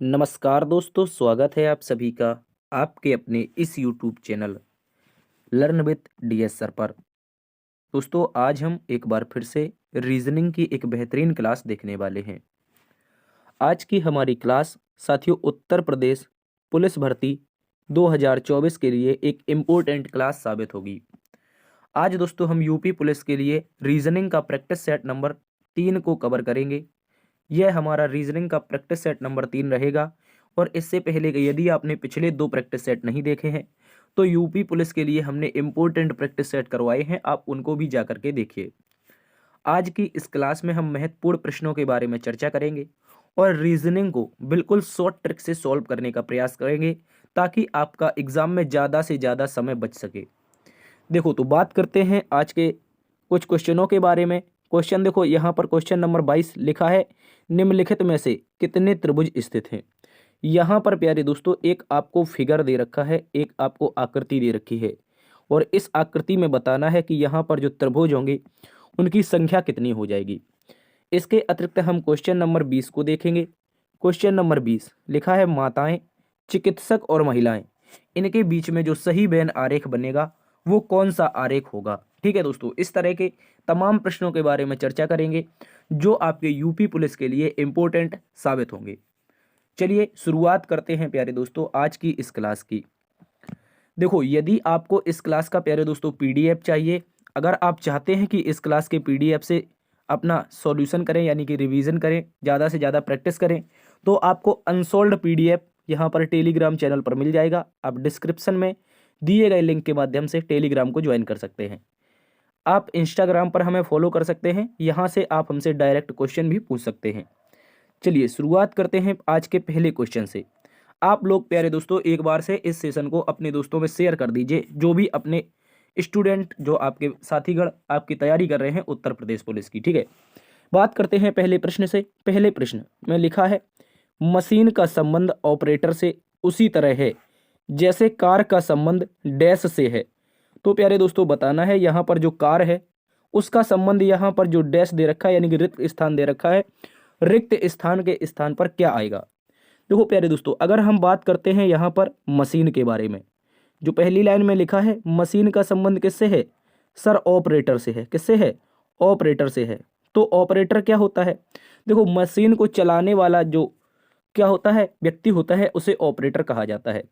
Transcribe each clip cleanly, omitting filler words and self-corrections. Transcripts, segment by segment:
नमस्कार दोस्तों, स्वागत है आप सभी का आपके अपने इस YouTube channel learn with DS sir पर। दोस्तों, आज हम एक बार फिर से रीजनिंग की एक बेहतरीन क्लास देखने वाले हैं। आज की हमारी क्लास साथियों उत्तर प्रदेश पुलिस भर्ती 2024 के लिए एक इम्पोर्टेंट क्लास साबित होगी। आज दोस्तों हम यूपी पुलिस के लिए रीजनिंग का प्रैक्टिस सेट नंबर 3 को कवर करेंगे। यह हमारा रीजनिंग का प्रैक्टिस सेट नंबर 3 रहेगा। और इससे पहले कि यदि आपने पिछले 2 प्रैक्टिस सेट नहीं देखे हैं तो यूपी पुलिस के लिए हमने इम्पोर्टेंट प्रैक्टिस सेट करवाए हैं, आप उनको भी जा करके देखिए। आज की इस क्लास में हम महत्वपूर्ण प्रश्नों के बारे में चर्चा करेंगे और रीजनिंग को बिल्कुल शॉर्ट ट्रिक से सॉल्व करने का प्रयास करेंगे ताकि आपका एग्जाम में ज़्यादा से ज़्यादा समय बच सके। देखो, तो बात करते हैं आज के कुछ क्वेश्चनों के बारे में। क्वेश्चन देखो, यहाँ पर क्वेश्चन नंबर 22 लिखा है, निम्नलिखित में से कितने त्रिभुज स्थित हैं। यहाँ पर प्यारे दोस्तों एक आपको फिगर दे रखा है, एक आपको आकृति दे रखी है और इस आकृति में बताना है कि यहाँ पर जो त्रिभुज होंगे उनकी संख्या कितनी हो जाएगी। इसके अतिरिक्त हम क्वेश्चन नंबर 20 को देखेंगे। क्वेश्चन नंबर 20 लिखा है, माताएं, चिकित्सक और महिलाएं, इनके बीच में जो सही वेन आरेख बनेगा वो कौन सा आरेख होगा। ठीक है दोस्तों, इस तरह के तमाम प्रश्नों के बारे में चर्चा करेंगे जो आपके यूपी पुलिस के लिए इंपॉर्टेंट साबित होंगे। चलिए शुरुआत करते हैं प्यारे दोस्तों आज की इस क्लास की। देखो, यदि आपको इस क्लास का प्यारे दोस्तों पीडीएफ चाहिए, अगर आप चाहते हैं कि इस क्लास के पीडीएफ से अपना सॉल्यूशन करें यानी कि रिवीजन करें, ज़्यादा से ज़्यादा प्रैक्टिस करें, तो आपको अनसोल्ड पीडीएफ यहाँ पर टेलीग्राम चैनल पर मिल जाएगा। आप डिस्क्रिप्शन में दिए गए लिंक के माध्यम से टेलीग्राम को ज्वाइन कर सकते हैं। आप इंस्टाग्राम पर हमें फॉलो कर सकते हैं, यहाँ से आप हमसे डायरेक्ट क्वेश्चन भी पूछ सकते हैं। चलिए शुरुआत करते हैं आज के पहले क्वेश्चन से। आप लोग प्यारे दोस्तों एक बार से इस सेशन को अपने दोस्तों में शेयर कर दीजिए, जो भी अपने स्टूडेंट, जो आपके साथीगण आपकी तैयारी कर रहे हैं उत्तर प्रदेश पुलिस की। ठीक है, बात करते हैं पहले प्रश्न से। पहले प्रश्न में लिखा है, मशीन का संबंध ऑपरेटर से उसी तरह है जैसे कार का संबंध डैश से है। तो प्यारे दोस्तों बताना है यहाँ पर जो कार है उसका संबंध यहाँ पर जो डैश दे रखा है यानी कि रिक्त स्थान दे रखा है, रिक्त स्थान के स्थान पर क्या आएगा। देखो प्यारे दोस्तों, अगर हम बात करते हैं यहाँ पर मशीन के बारे में, जो पहली लाइन में लिखा है मशीन का संबंध किससे है, सर ऑपरेटर से है। किससे है, ऑपरेटर से है। तो ऑपरेटर क्या होता है, देखो मशीन को चलाने वाला जो क्या होता है व्यक्ति होता है उसे ऑपरेटर कहा जाता है।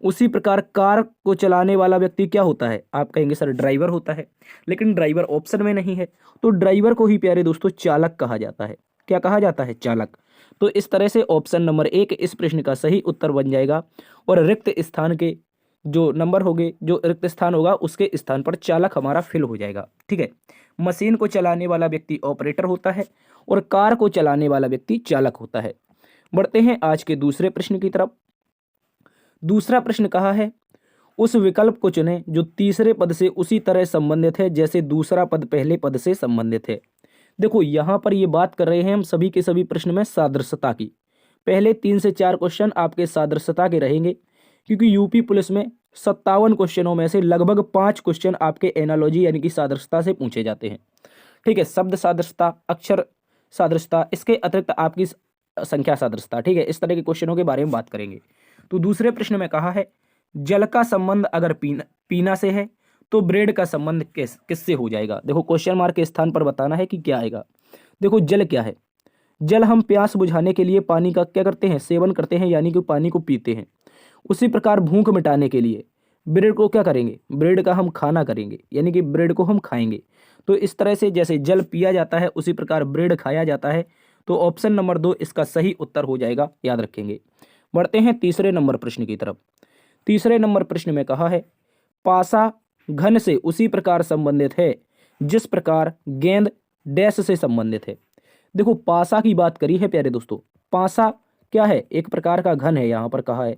उसी प्रकार कार को चलाने वाला व्यक्ति क्या होता है, आप कहेंगे सर ड्राइवर होता है, लेकिन ड्राइवर ऑप्शन में नहीं है, तो ड्राइवर को ही प्यारे दोस्तों चालक कहा जाता है। क्या कहा जाता है, चालक। तो इस तरह से ऑप्शन नंबर 1 इस प्रश्न का सही उत्तर बन जाएगा और रिक्त स्थान के जो नंबर होंगे, जो रिक्त स्थान होगा उसके स्थान पर चालक हमारा फिल हो जाएगा। ठीक है, मशीन को चलाने वाला व्यक्ति ऑपरेटर होता है और कार को चलाने वाला व्यक्ति चालक होता है। बढ़ते हैं आज के दूसरे प्रश्न की तरफ। दूसरा प्रश्न कहा है, उस विकल्प को चुनें जो तीसरे पद से उसी तरह संबंधित है जैसे दूसरा पद पहले पद से संबंधित है। देखो यहाँ पर ये बात कर रहे हैं हम सभी के सभी प्रश्न में सादृश्यता की। पहले 3 से 4 क्वेश्चन आपके सादृश्यता के रहेंगे, क्योंकि यूपी पुलिस में 57 क्वेश्चनों में से लगभग 5 क्वेश्चन आपके एनालॉजी यानी कि सादृश्यता से पूछे जाते हैं। ठीक है, शब्द सादृश्यता, अक्षर सादृश्यता, इसके अतिरिक्त आपकी संख्या सादृश्यता। ठीक है, इस तरह के क्वेश्चनों के बारे में बात करेंगे। तो दूसरे प्रश्न में कहा है, जल का संबंध अगर पीना से है तो ब्रेड का संबंध किससे हो जाएगा। देखो क्वेश्चन मार्क के स्थान पर बताना है कि क्या आएगा। देखो जल क्या है, जल हम प्यास बुझाने के लिए पानी का क्या करते हैं, सेवन करते हैं यानी कि पानी को पीते हैं। उसी प्रकार भूख मिटाने के लिए ब्रेड को क्या करेंगे, ब्रेड का हम खाना करेंगे यानी कि ब्रेड को हम खाएंगे। तो इस तरह से जैसे जल पिया जाता है उसी प्रकार ब्रेड खाया जाता है। तो ऑप्शन नंबर 2 इसका सही उत्तर हो जाएगा, याद रखेंगे। बढ़ते हैं तीसरे नंबर प्रश्न की तरफ। तीसरे नंबर प्रश्न में कहा है, पासा घन से उसी प्रकार संबंधित है जिस प्रकार गेंद डैश से संबंधित है। देखो पासा की बात करी है प्यारे दोस्तों, पासा क्या है, एक प्रकार का घन है यहाँ पर कहा है।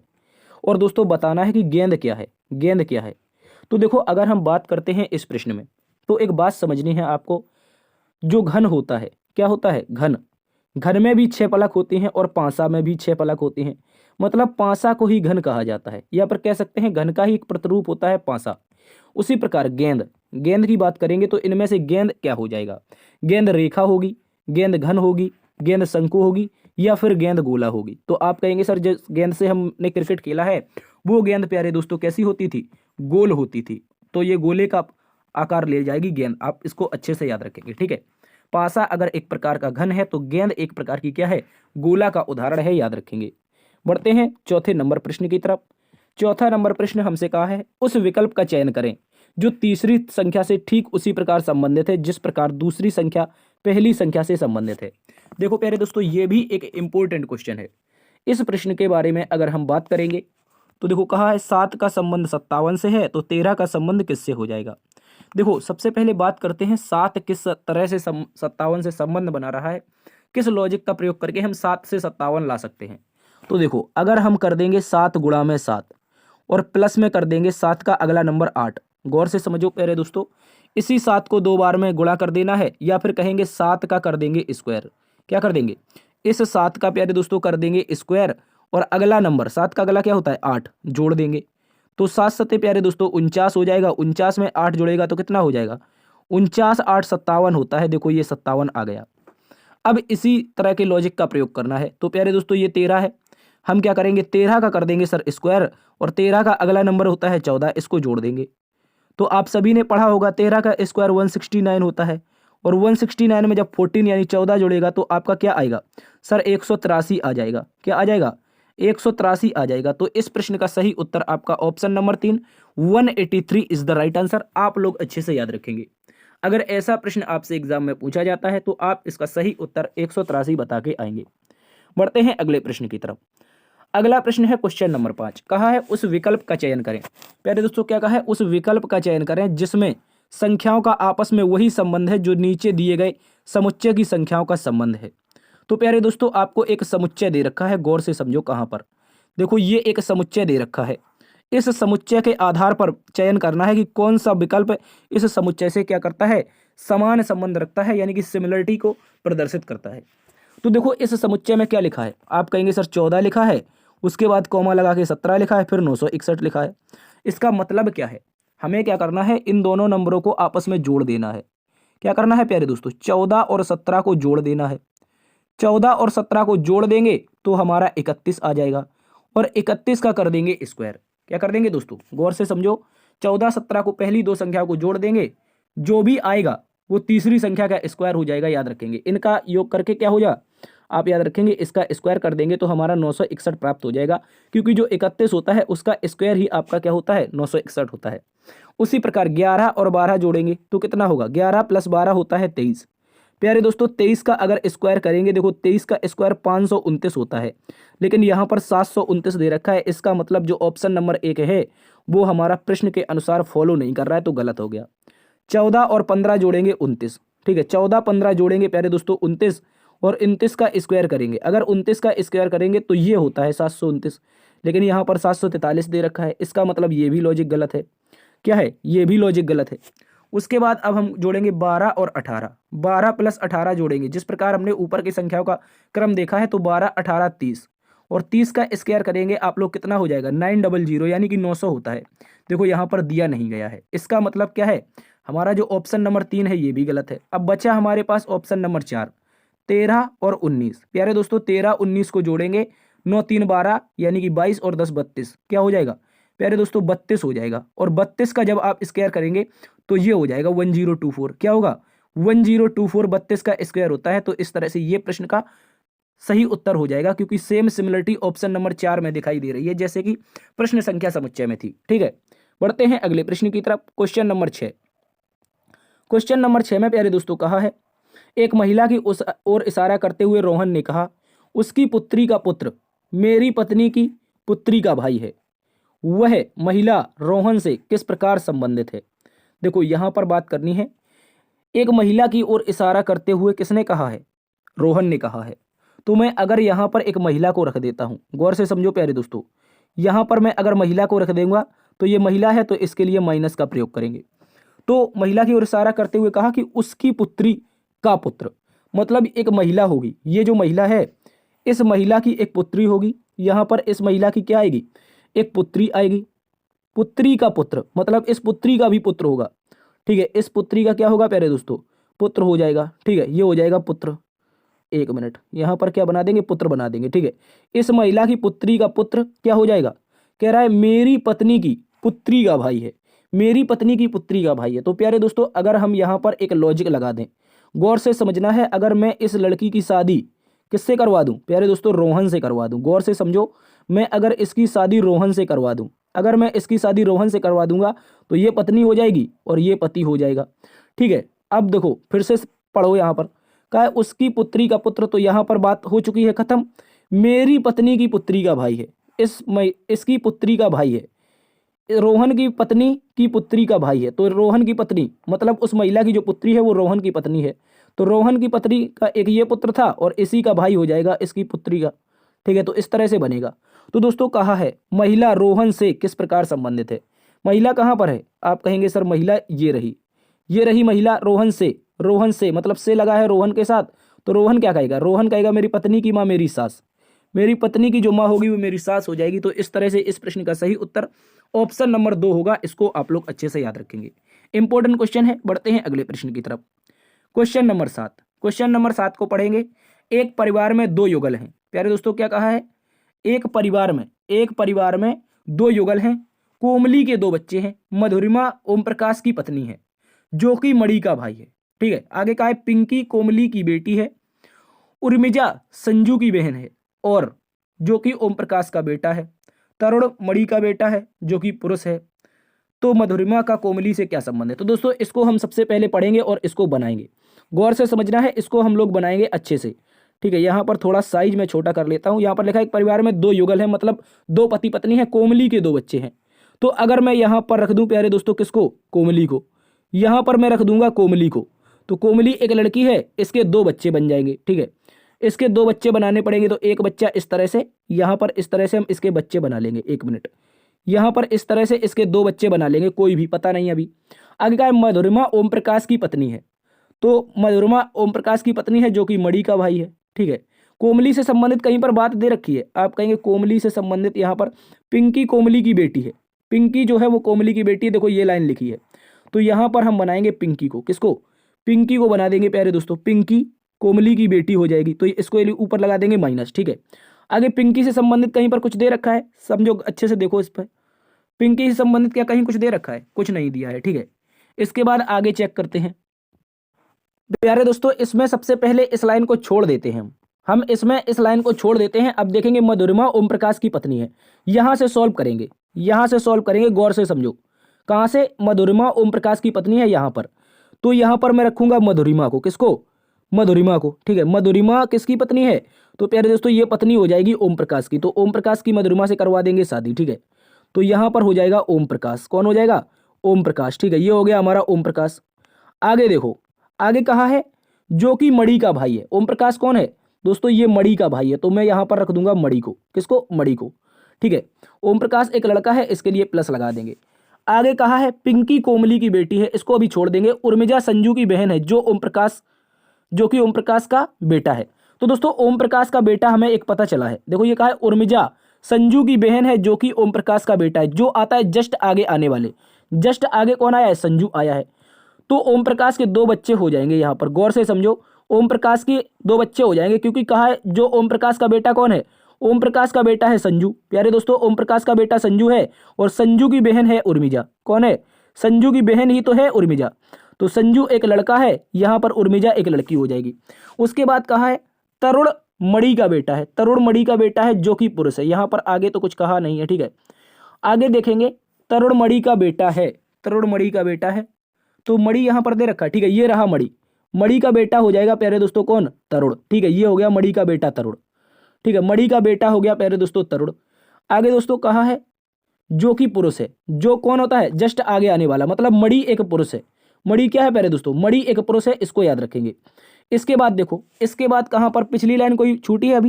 और दोस्तों बताना है कि गेंद क्या है, गेंद क्या है। तो देखो अगर हम बात करते हैं इस प्रश्न में तो एक बात समझनी है आपको, जो घन होता है क्या होता है, घन। घन में भी 6 पलक होती हैं और पासा में भी 6 पलक होती हैं, मतलब पासा को ही घन कहा जाता है, या पर कह सकते हैं घन का ही एक प्रतिरूप होता है पासा। उसी प्रकार गेंद, गेंद की बात करेंगे तो इनमें से गेंद क्या हो जाएगा, गेंद रेखा होगी, गेंद घन होगी, गेंद शंकु होगी, या फिर गेंद गोला होगी। तो आप कहेंगे सर जिस गेंद से हमने क्रिकेट खेला है वो गेंद प्यारे दोस्तों कैसी होती थी, गोल होती थी। तो ये गोले का आकार ले जाएगी गेंद, आप इसको अच्छे से याद रखेंगे, ठीक है। पासा अगर एक प्रकार का घन है तो गेंद एक प्रकार की क्या है, गोला का उदाहरण है, याद रखेंगे। बढ़ते हैं चौथे नंबर प्रश्न की तरफ। चौथा नंबर प्रश्न हमसे कहा है उस विकल्प का चयन करें जो तीसरी संख्या से ठीक उसी प्रकार संबंधित है जिस प्रकार दूसरी संख्या पहली संख्या से संबंधित है। देखो प्यारे दोस्तों ये भी एक इंपॉर्टेंट क्वेश्चन है। इस प्रश्न के बारे में अगर हम बात करेंगे तो देखो कहा है 7 का संबंध 57 से है तो 13 का संबंध किससे हो जाएगा। देखो सबसे पहले बात करते हैं 7 किस तरह से 57 से संबंध बना रहा है, किस लॉजिक का प्रयोग करके हम 7 से 57 ला सकते हैं। तो देखो अगर हम कर देंगे 7 गुणा में 7 और प्लस में कर देंगे 7 का अगला नंबर 8, गौर से समझो प्यारे दोस्तों, इसी 7 को 2 बार में गुणा कर देना है या फिर कहेंगे 7 का कर देंगे स्क्वायर। क्या कर देंगे, इस 7 का प्यारे दोस्तों कर देंगे स्क्वायर और अगला नंबर 7 का अगला क्या होता है 8 जोड़ देंगे। तो 7 सत्ते प्यारे दोस्तों 49 हो जाएगा, 49 में 8 जुड़ेगा तो कितना हो जाएगा 49, 8 57 होता है। देखो ये 57 आ गया। अब इसी तरह के लॉजिक का प्रयोग करना है तो प्यारे दोस्तों ये 13 है, हम क्या करेंगे 13 का कर देंगे सर स्क्वायर और 13 का अगला नंबर होता है 14, इसको जोड़ देंगे। तो आप सभी ने पढ़ा होगा 13 का स्क्वायर 169 होता है और 169 में जब 14 यानी 14 जोड़ेगा तो आपका क्या आएगा सर 183 आ जाएगा। क्या आ जाएगा 183 आ जाएगा। तो इस प्रश्न का सही उत्तर आपका option number 3 183 is the right answer. आप लोग अच्छे से याद रखेंगे, अगर ऐसा प्रश्न आपसे एग्जाम में पूछा जाता है तो आप इसका सही उत्तर 183 बता के आएंगे। बढ़ते हैं अगले प्रश्न की तरफ। अगला प्रश्न है क्वेश्चन नंबर 5, कहा है उस विकल्प का चयन करें। प्यारे दोस्तों क्या कहा है, उस विकल्प का चयन करें जिसमें संख्याओं का आपस में वही संबंध है जो नीचे दिए गए समुच्चय की संख्याओं का संबंध है। तो प्यारे दोस्तों आपको एक समुच्चय दे रखा है, गौर से समझो कहां पर। देखो ये एक समुच्चय दे रखा है, इस समुच्चय के आधार पर चयन करना है कि कौन सा विकल्प इस समुच्चय से क्या करता है, समान संबंध रखता है, यानी कि सिमिलरिटी को प्रदर्शित करता है। तो देखो इस समुच्चय में क्या लिखा है, आप कहेंगे सर 14 लिखा है, उसके बाद कॉमा लगा के 17 लिखा है, फिर 961 लिखा है। इसका मतलब क्या है, हमें क्या करना है इन दोनों नंबरों को आपस में जोड़ देना है। क्या करना है प्यारे दोस्तों, 14 और 17 को जोड़ देना है। 14 और 17 को जोड़ देंगे तो हमारा 31 आ जाएगा और 31 का कर देंगे स्क्वायर। क्या कर देंगे दोस्तों, गौर से समझो, 14 17 को पहली दो संख्या को जोड़ देंगे, जो भी आएगा वो तीसरी संख्या का स्क्वायर हो जाएगा, याद रखेंगे। इनका योग करके क्या हो जा, आप याद रखेंगे इसका स्क्वायर कर देंगे तो हमारा 961 प्राप्त हो जाएगा, क्योंकि जो 31 होता है उसका स्क्वायर ही आपका क्या होता है 961 होता है। उसी प्रकार 11 और 12 जोड़ेंगे तो कितना होगा, 11 + 12 होता है 23। प्यारे दोस्तों 23 का अगर स्क्वायर करेंगे, देखो 23 का स्क्वायर 529 होता है, लेकिन यहाँ पर 729 दे रखा है। इसका मतलब जो ऑप्शन नंबर 1 है वो हमारा प्रश्न के अनुसार फॉलो नहीं कर रहा है, तो गलत हो गया। 14 और 15 जोड़ेंगे 29, ठीक है, 14 15 जोड़ेंगे प्यारे दोस्तों 29 और 29 का स्क्वायर करेंगे। अगर 29 का स्क्वायर करेंगे तो ये होता है 729, लेकिन यहाँ पर 743 दे रखा है। इसका मतलब ये भी लॉजिक गलत है। क्या है, ये भी लॉजिक गलत है। उसके बाद अब हम जोड़ेंगे 12 और 18, 12 + 18 जोड़ेंगे। जिस प्रकार हमने ऊपर की संख्याओं का क्रम देखा है तो 12 18 30 और 30 का स्क्वायर करेंगे आप लोग, कितना हो जाएगा 900 यानी कि 900 होता है। देखो यहाँ पर दिया नहीं गया है, इसका मतलब क्या है, हमारा जो ऑप्शन नंबर 3 है ये भी गलत है। अब बचा हमारे पास ऑप्शन नंबर 4, 13 और 19। प्यारे दोस्तों 13 19 को जोड़ेंगे, 9 3 12 यानी कि 22 और 10 32, क्या हो जाएगा प्यारे दोस्तों 32 हो जाएगा। और 32 का जब आप स्क्वायर करेंगे तो ये हो जाएगा 1024। क्या होगा 1024, 32 का स्क्वायर होता है। तो इस तरह से ये प्रश्न का सही उत्तर हो जाएगा, क्योंकि सेम सिमिलरिटी ऑप्शन नंबर 4 में दिखाई दे रही है जैसे कि प्रश्न संख्या समुच्चय में थी, ठीक है। बढ़ते हैं अगले प्रश्न की तरफ, क्वेश्चन नंबर 6। क्वेश्चन नंबर 6 में प्यारे दोस्तों कहा है एक महिला की उस ओर इशारा करते हुए रोहन ने कहा उसकी पुत्री का पुत्र मेरी पत्नी की पुत्री का भाई है। वह महिला रोहन से किस प्रकार संबंधित है। देखो यहां पर बात करनी है, एक महिला की ओर इशारा करते हुए किसने कहा है, रोहन ने कहा है। तो मैं अगर यहां पर एक महिला को रख देता हूं, गौर से समझो प्यारे दोस्तों, यहां पर मैं अगर महिला को रख दूंगा तो ये महिला है तो इसके लिए माइनस का प्रयोग करेंगे। तो महिला की ओर इशारा करते हुए कहा कि उसकी पुत्री का पुत्र, मतलब एक महिला होगी, ये जो महिला है इस महिला की एक पुत्री होगी। यहां पर इस महिला की क्या आएगी, एक पुत्री आएगी। पुत्री का पुत्र मतलब इस पुत्री का भी पुत्र होगा, ठीक है, इस पुत्री का क्या होगा प्यारे दोस्तों, पुत्र हो जाएगा, ठीक है, ये हो जाएगा पुत्र। एक मिनट, यहाँ पर क्या बना देंगे, पुत्र बना देंगे। ठीक है, इस महिला की पुत्री का पुत्र क्या हो जाएगा, कह रहा है मेरी पत्नी की पुत्री का भाई है, मेरी पत्नी की पुत्री का भाई है। तो प्यारे दोस्तों अगर हम यहाँ पर एक लॉजिक लगा दें, गौर से समझना है, अगर मैं इस लड़की की शादी किससे करवा दूं, प्यारे दोस्तों रोहन से करवा दूं। गौर से समझो, मैं अगर इसकी शादी रोहन से करवा दूं, अगर मैं इसकी शादी रोहन से करवा दूंगा तो ये पत्नी हो जाएगी और ये पति हो जाएगा। ठीक है, अब देखो फिर से पढ़ो, यहाँ पर कहा है उसकी पुत्री का पुत्र, तो यहाँ पर बात हो चुकी है खत्म। मेरी पत्नी की पुत्री का भाई है, इसकी पुत्री का भाई है, रोहन की पत्नी की पुत्री का भाई है। तो रोहन की पत्नी मतलब उस महिला की जो पुत्री है वो रोहन की पत्नी है, तो रोहन की पत्नी का एक ये पुत्र था और इसी का भाई हो जाएगा इसकी पुत्री का। ठीक है, तो इस तरह से बनेगा। तो दोस्तों कहा है महिला रोहन से किस प्रकार संबंधित है, महिला कहाँ पर है, आप कहेंगे सर महिला ये रही महिला रोहन से, रोहन से मतलब से लगा है रोहन के साथ, तो रोहन क्या कहेगा, रोहन कहेगा मेरी पत्नी की माँ मेरी सास, मेरी पत्नी की जो माँ होगी वो मेरी सास हो जाएगी। तो इस तरह से इस प्रश्न का सही उत्तर ऑप्शन नंबर 2 होगा, इसको आप लोग अच्छे से याद रखेंगे। इंपॉर्टेंट क्वेश्चन है, बढ़ते हैं अगले प्रश्न की तरफ। क्वेश्चन नंबर 7, क्वेश्चन नंबर 7 को पढ़ेंगे। एक परिवार में 2 युगल हैं। प्यारे दोस्तों क्या कहा है, एक परिवार में 2 युगल हैं, कोमली के 2 बच्चे हैं, मधुरिमा ओम प्रकाश की पत्नी है जो कि मणि का भाई है। ठीक है, आगे कहा है पिंकी कोमली की बेटी है, उर्मिजा संजू की बहन है और जो कि ओम प्रकाश का बेटा है, तरुण मणि का बेटा है जो कि पुरुष है। तो मधुरिमा का कोमली से क्या संबंध है। तो दोस्तों इसको हम सबसे पहले पढ़ेंगे और इसको बनाएंगे, गौर से समझना है, इसको हम लोग बनाएंगे अच्छे से। ठीक है, यहाँ पर थोड़ा साइज में छोटा कर लेता हूँ। यहाँ पर लिखा है एक परिवार में 2 युगल हैं, मतलब 2 पति पत्नी है, कोमली के 2 बच्चे हैं। तो अगर मैं यहाँ पर रख दूं प्यारे दोस्तों किसको, कोमली को, यहाँ पर मैं रख दूंगा कोमली को, तो कोमली एक लड़की है, इसके 2 बच्चे बन जाएंगे। ठीक है, इसके 2 बच्चे बनाने पड़ेंगे, तो एक बच्चा इस तरह से, यहाँ पर इस तरह से हम इसके बच्चे बना लेंगे। एक मिनट, यहाँ पर इस तरह से इसके 2 बच्चे बना लेंगे, कोई भी पता नहीं अभी। आगे का है मधुरिमा ओम प्रकाश की पत्नी है, तो मधुरिमा ओम प्रकाश की पत्नी है जो कि मणि का भाई है। ठीक है, कोमली से संबंधित कहीं पर बात दे रखी है, आप कहेंगे कोमली से संबंधित, यहाँ पर पिंकी कोमली की बेटी है, पिंकी जो है वो कोमली की बेटी है, देखो ये लाइन लिखी है। तो यहाँ पर हम बनाएंगे पिंकी को, किसको, पिंकी को बना देंगे प्यारे दोस्तों, पिंकी कोमली की बेटी हो जाएगी, तो इसको ऊपर लगा देंगे माइनस। ठीक है, आगे पिंकी से संबंधित कहीं पर कुछ दे रखा है, समझो अच्छे से देखो इस पर, पिंकी से संबंधित क्या कहीं कुछ दे रखा है, कुछ नहीं दिया है। ठीक है, इसके बाद आगे चेक करते हैं प्यारे दोस्तों, इसमें सबसे पहले इस लाइन को छोड़ देते हैं हम इसमें इस लाइन को छोड़ देते हैं। अब देखेंगे मधुरिमा ओम प्रकाश की पत्नी है, यहां से सॉल्व करेंगे, गौर से समझो, कहां से, मधुरिमा ओम प्रकाश की पत्नी है यहां पर, तो यहां पर मैं रखूंगा मधुरिमा को, किसको, मधुरिमा को। ठीक है, मधुरिमा किसकी पत्नी है, तो प्यारे दोस्तों ये पत्नी हो जाएगी ओम प्रकाश की, तो ओम प्रकाश की मधुरिमा से करवा देंगे शादी। ठीक है, तो यहां पर हो जाएगा ओम प्रकाश, कौन हो जाएगा, ओम प्रकाश। ठीक है, ये हो गया हमारा ओम प्रकाश। आगे देखो, आगे कहा है जो कि मणि का भाई है, ओम प्रकाश कौन है दोस्तों, ये मणि का भाई है, तो मैं यहां पर रख दूंगा मणि को, किसको, मणि को। ठीक है, ओम प्रकाश एक लड़का है, इसके लिए प्लस लगा देंगे। आगे कहा है पिंकी कोमली की बेटी है, इसको अभी छोड़ देंगे, उर्मिजा संजू की बहन है जो कि ओम प्रकाश का बेटा है। तो दोस्तों ओम प्रकाश का बेटा हमें एक पता चला है, देखो ये कहा है उर्मिजा संजू की बहन है जो कि ओम प्रकाश का बेटा है, जो आता है जस्ट आगे आने वाले, जस्ट आगे कौन आया है, संजू आया है। तो ओम प्रकाश के 2 बच्चे हो जाएंगे, यहाँ पर गौर से समझो, ओम प्रकाश के 2 बच्चे हो जाएंगे, क्योंकि कहा है जो ओम प्रकाश का बेटा कौन है, ओम प्रकाश का बेटा है संजू। प्यारे दोस्तों ओम प्रकाश का बेटा संजू है और संजू की बहन है उर्मिजा, कौन है, संजू की बहन ही तो है उर्मिजा। तो संजू एक लड़का है, यहाँ पर उर्मिजा एक लड़की हो जाएगी। उसके बाद कहा है तरुण मणि का बेटा है, तरुण मणि का बेटा है जो कि पुरुष है, यहाँ पर आगे तो कुछ कहा नहीं है। ठीक है, आगे देखेंगे तरुण मणि का बेटा है, तरुण मणि का बेटा है, तो मणि यहाँ पर दे रखा है। ठीक है, ये रहा मणि, मणि का बेटा हो जाएगा प्यारे दोस्तों कौन, तरुण। ठीक है, ये हो गया मणि का बेटा तरुण। ठीक है, मणि का बेटा हो गया प्यारे दोस्तों तरुण। आगे दोस्तों कहा है जो कि पुरुष है, जो कौन होता है, जस्ट आगे आने वाला, मतलब मणि एक पुरुष है। मणि क्या है प्यारे दोस्तों, मणि एक पुरुष है, इसको याद रखेंगे। इसके बाद देखो, इसके बाद कहां पर पिछली लाइन कोई छूटी है,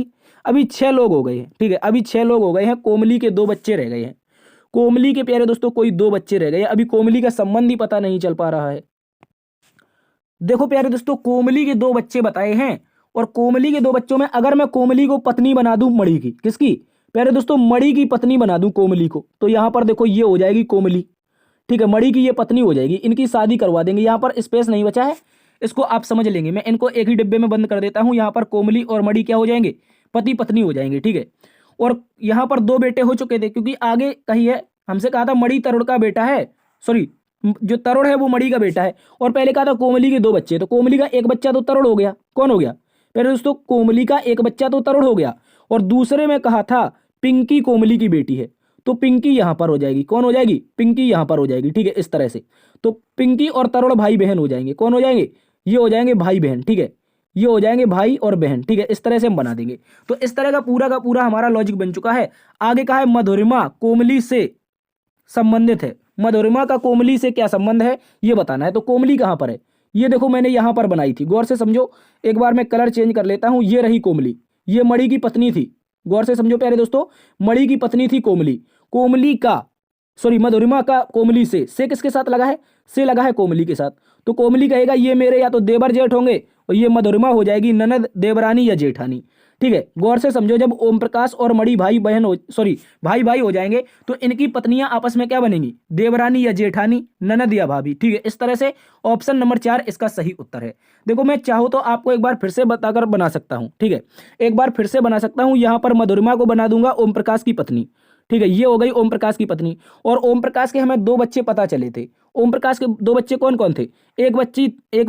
अभी 6 लोग हो गए हैं। ठीक है, अभी 6 लोग हो गए हैं, कोमली के 2 बच्चे रह गए हैं, कोमली के प्यारे दोस्तों कोई 2 बच्चे रह गए, अभी कोमली का संबंध ही पता नहीं चल पा रहा है। देखो प्यारे दोस्तों कोमली के 2 बच्चे बताए हैं, और कोमली के 2 बच्चों में अगर मैं कोमली को पत्नी बना दूं मणि की, किसकी, प्यारे दोस्तों मणि की पत्नी बना दूं कोमली को, तो यहां पर देखो ये हो जाएगी कोमली। ठीक है, मणि की ये पत्नी हो जाएगी, इनकी शादी करवा देंगे, यहां पर स्पेस नहीं बचा है, इसको आप समझ लेंगे। मैं इनको एक ही डिब्बे में बंद कर देता हूं। यहाँ पर कोमली और मणि क्या हो जाएंगे, पति पत्नी हो जाएंगे, ठीक है। और यहाँ पर दो बेटे हो चुके थे, क्योंकि आगे कही है, हमसे कहा था मणि तरुण का बेटा है, सॉरी जो तरुण है वो मणि का बेटा है, और पहले कहा था कोमली के दो बच्चे, तो कोमली का एक बच्चा तो तरुण हो गया, कौन हो गया पहले दोस्तों, कोमली का एक बच्चा तो तरुण हो गया, और दूसरे में कहा था पिंकी कोमली की बेटी है, तो पिंकी यहां पर हो जाएगी, कौन हो जाएगी, पिंकी यहां पर हो जाएगी, ठीक है, इस तरह से। तो पिंकी और तरुण भाई बहन हो जाएंगे, कौन हो जाएंगे, ये हो जाएंगे भाई बहन, ठीक है, ये हो जाएंगे भाई और बहन, ठीक है, इस तरह से हम बना देंगे। तो इस तरह का पूरा हमारा लॉजिक बन चुका है। आगे कहा है मधुरिमा कोमली से संबंधित है, मधुरिमा का कोमली से क्या संबंध है ये बताना है। तो कोमली कहां पर है, ये देखो मैंने यहां पर बनाई थी, गौर से समझो। एक बार मैं कलर चेंज कर लेता हूं, ये रही कोमली, ये मणि की पत्नी थी, गौर से समझो प्यारे दोस्तों, मणि की पत्नी थी कोमली, कोमली का सॉरी मधुरिमा का कोमली से किसके साथ लगा है, से लगा है कोमली के साथ। तो कोमली कहेगा ये मेरे या तो देवर जेठ होंगे, और ये मधुरिमा हो जाएगी ननद देवरानी या जेठानी, ठीक है। गौर से समझो, जब ओम प्रकाश और मणि भाई बहन हो सॉरी भाई भाई हो जाएंगे, तो इनकी पत्नियां आपस में क्या बनेंगी, देवरानी या जेठानी, ननद या भाभी, ठीक है। इस तरह से ऑप्शन नंबर 4 इसका सही उत्तर है। देखो मैं चाहूँ तो आपको एक बार फिर से बताकर बना सकता हूँ, ठीक है, एक बार फिर से बना सकता हूँ। यहाँ पर मधुरिमा को बना दूंगा ओम प्रकाश की पत्नी, ठीक है, ये हो गई ओम प्रकाश की पत्नी। और ओम प्रकाश के हमें दो बच्चे पता चले थे। ओम प्रकाश के दो बच्चे कौन कौन थे, एक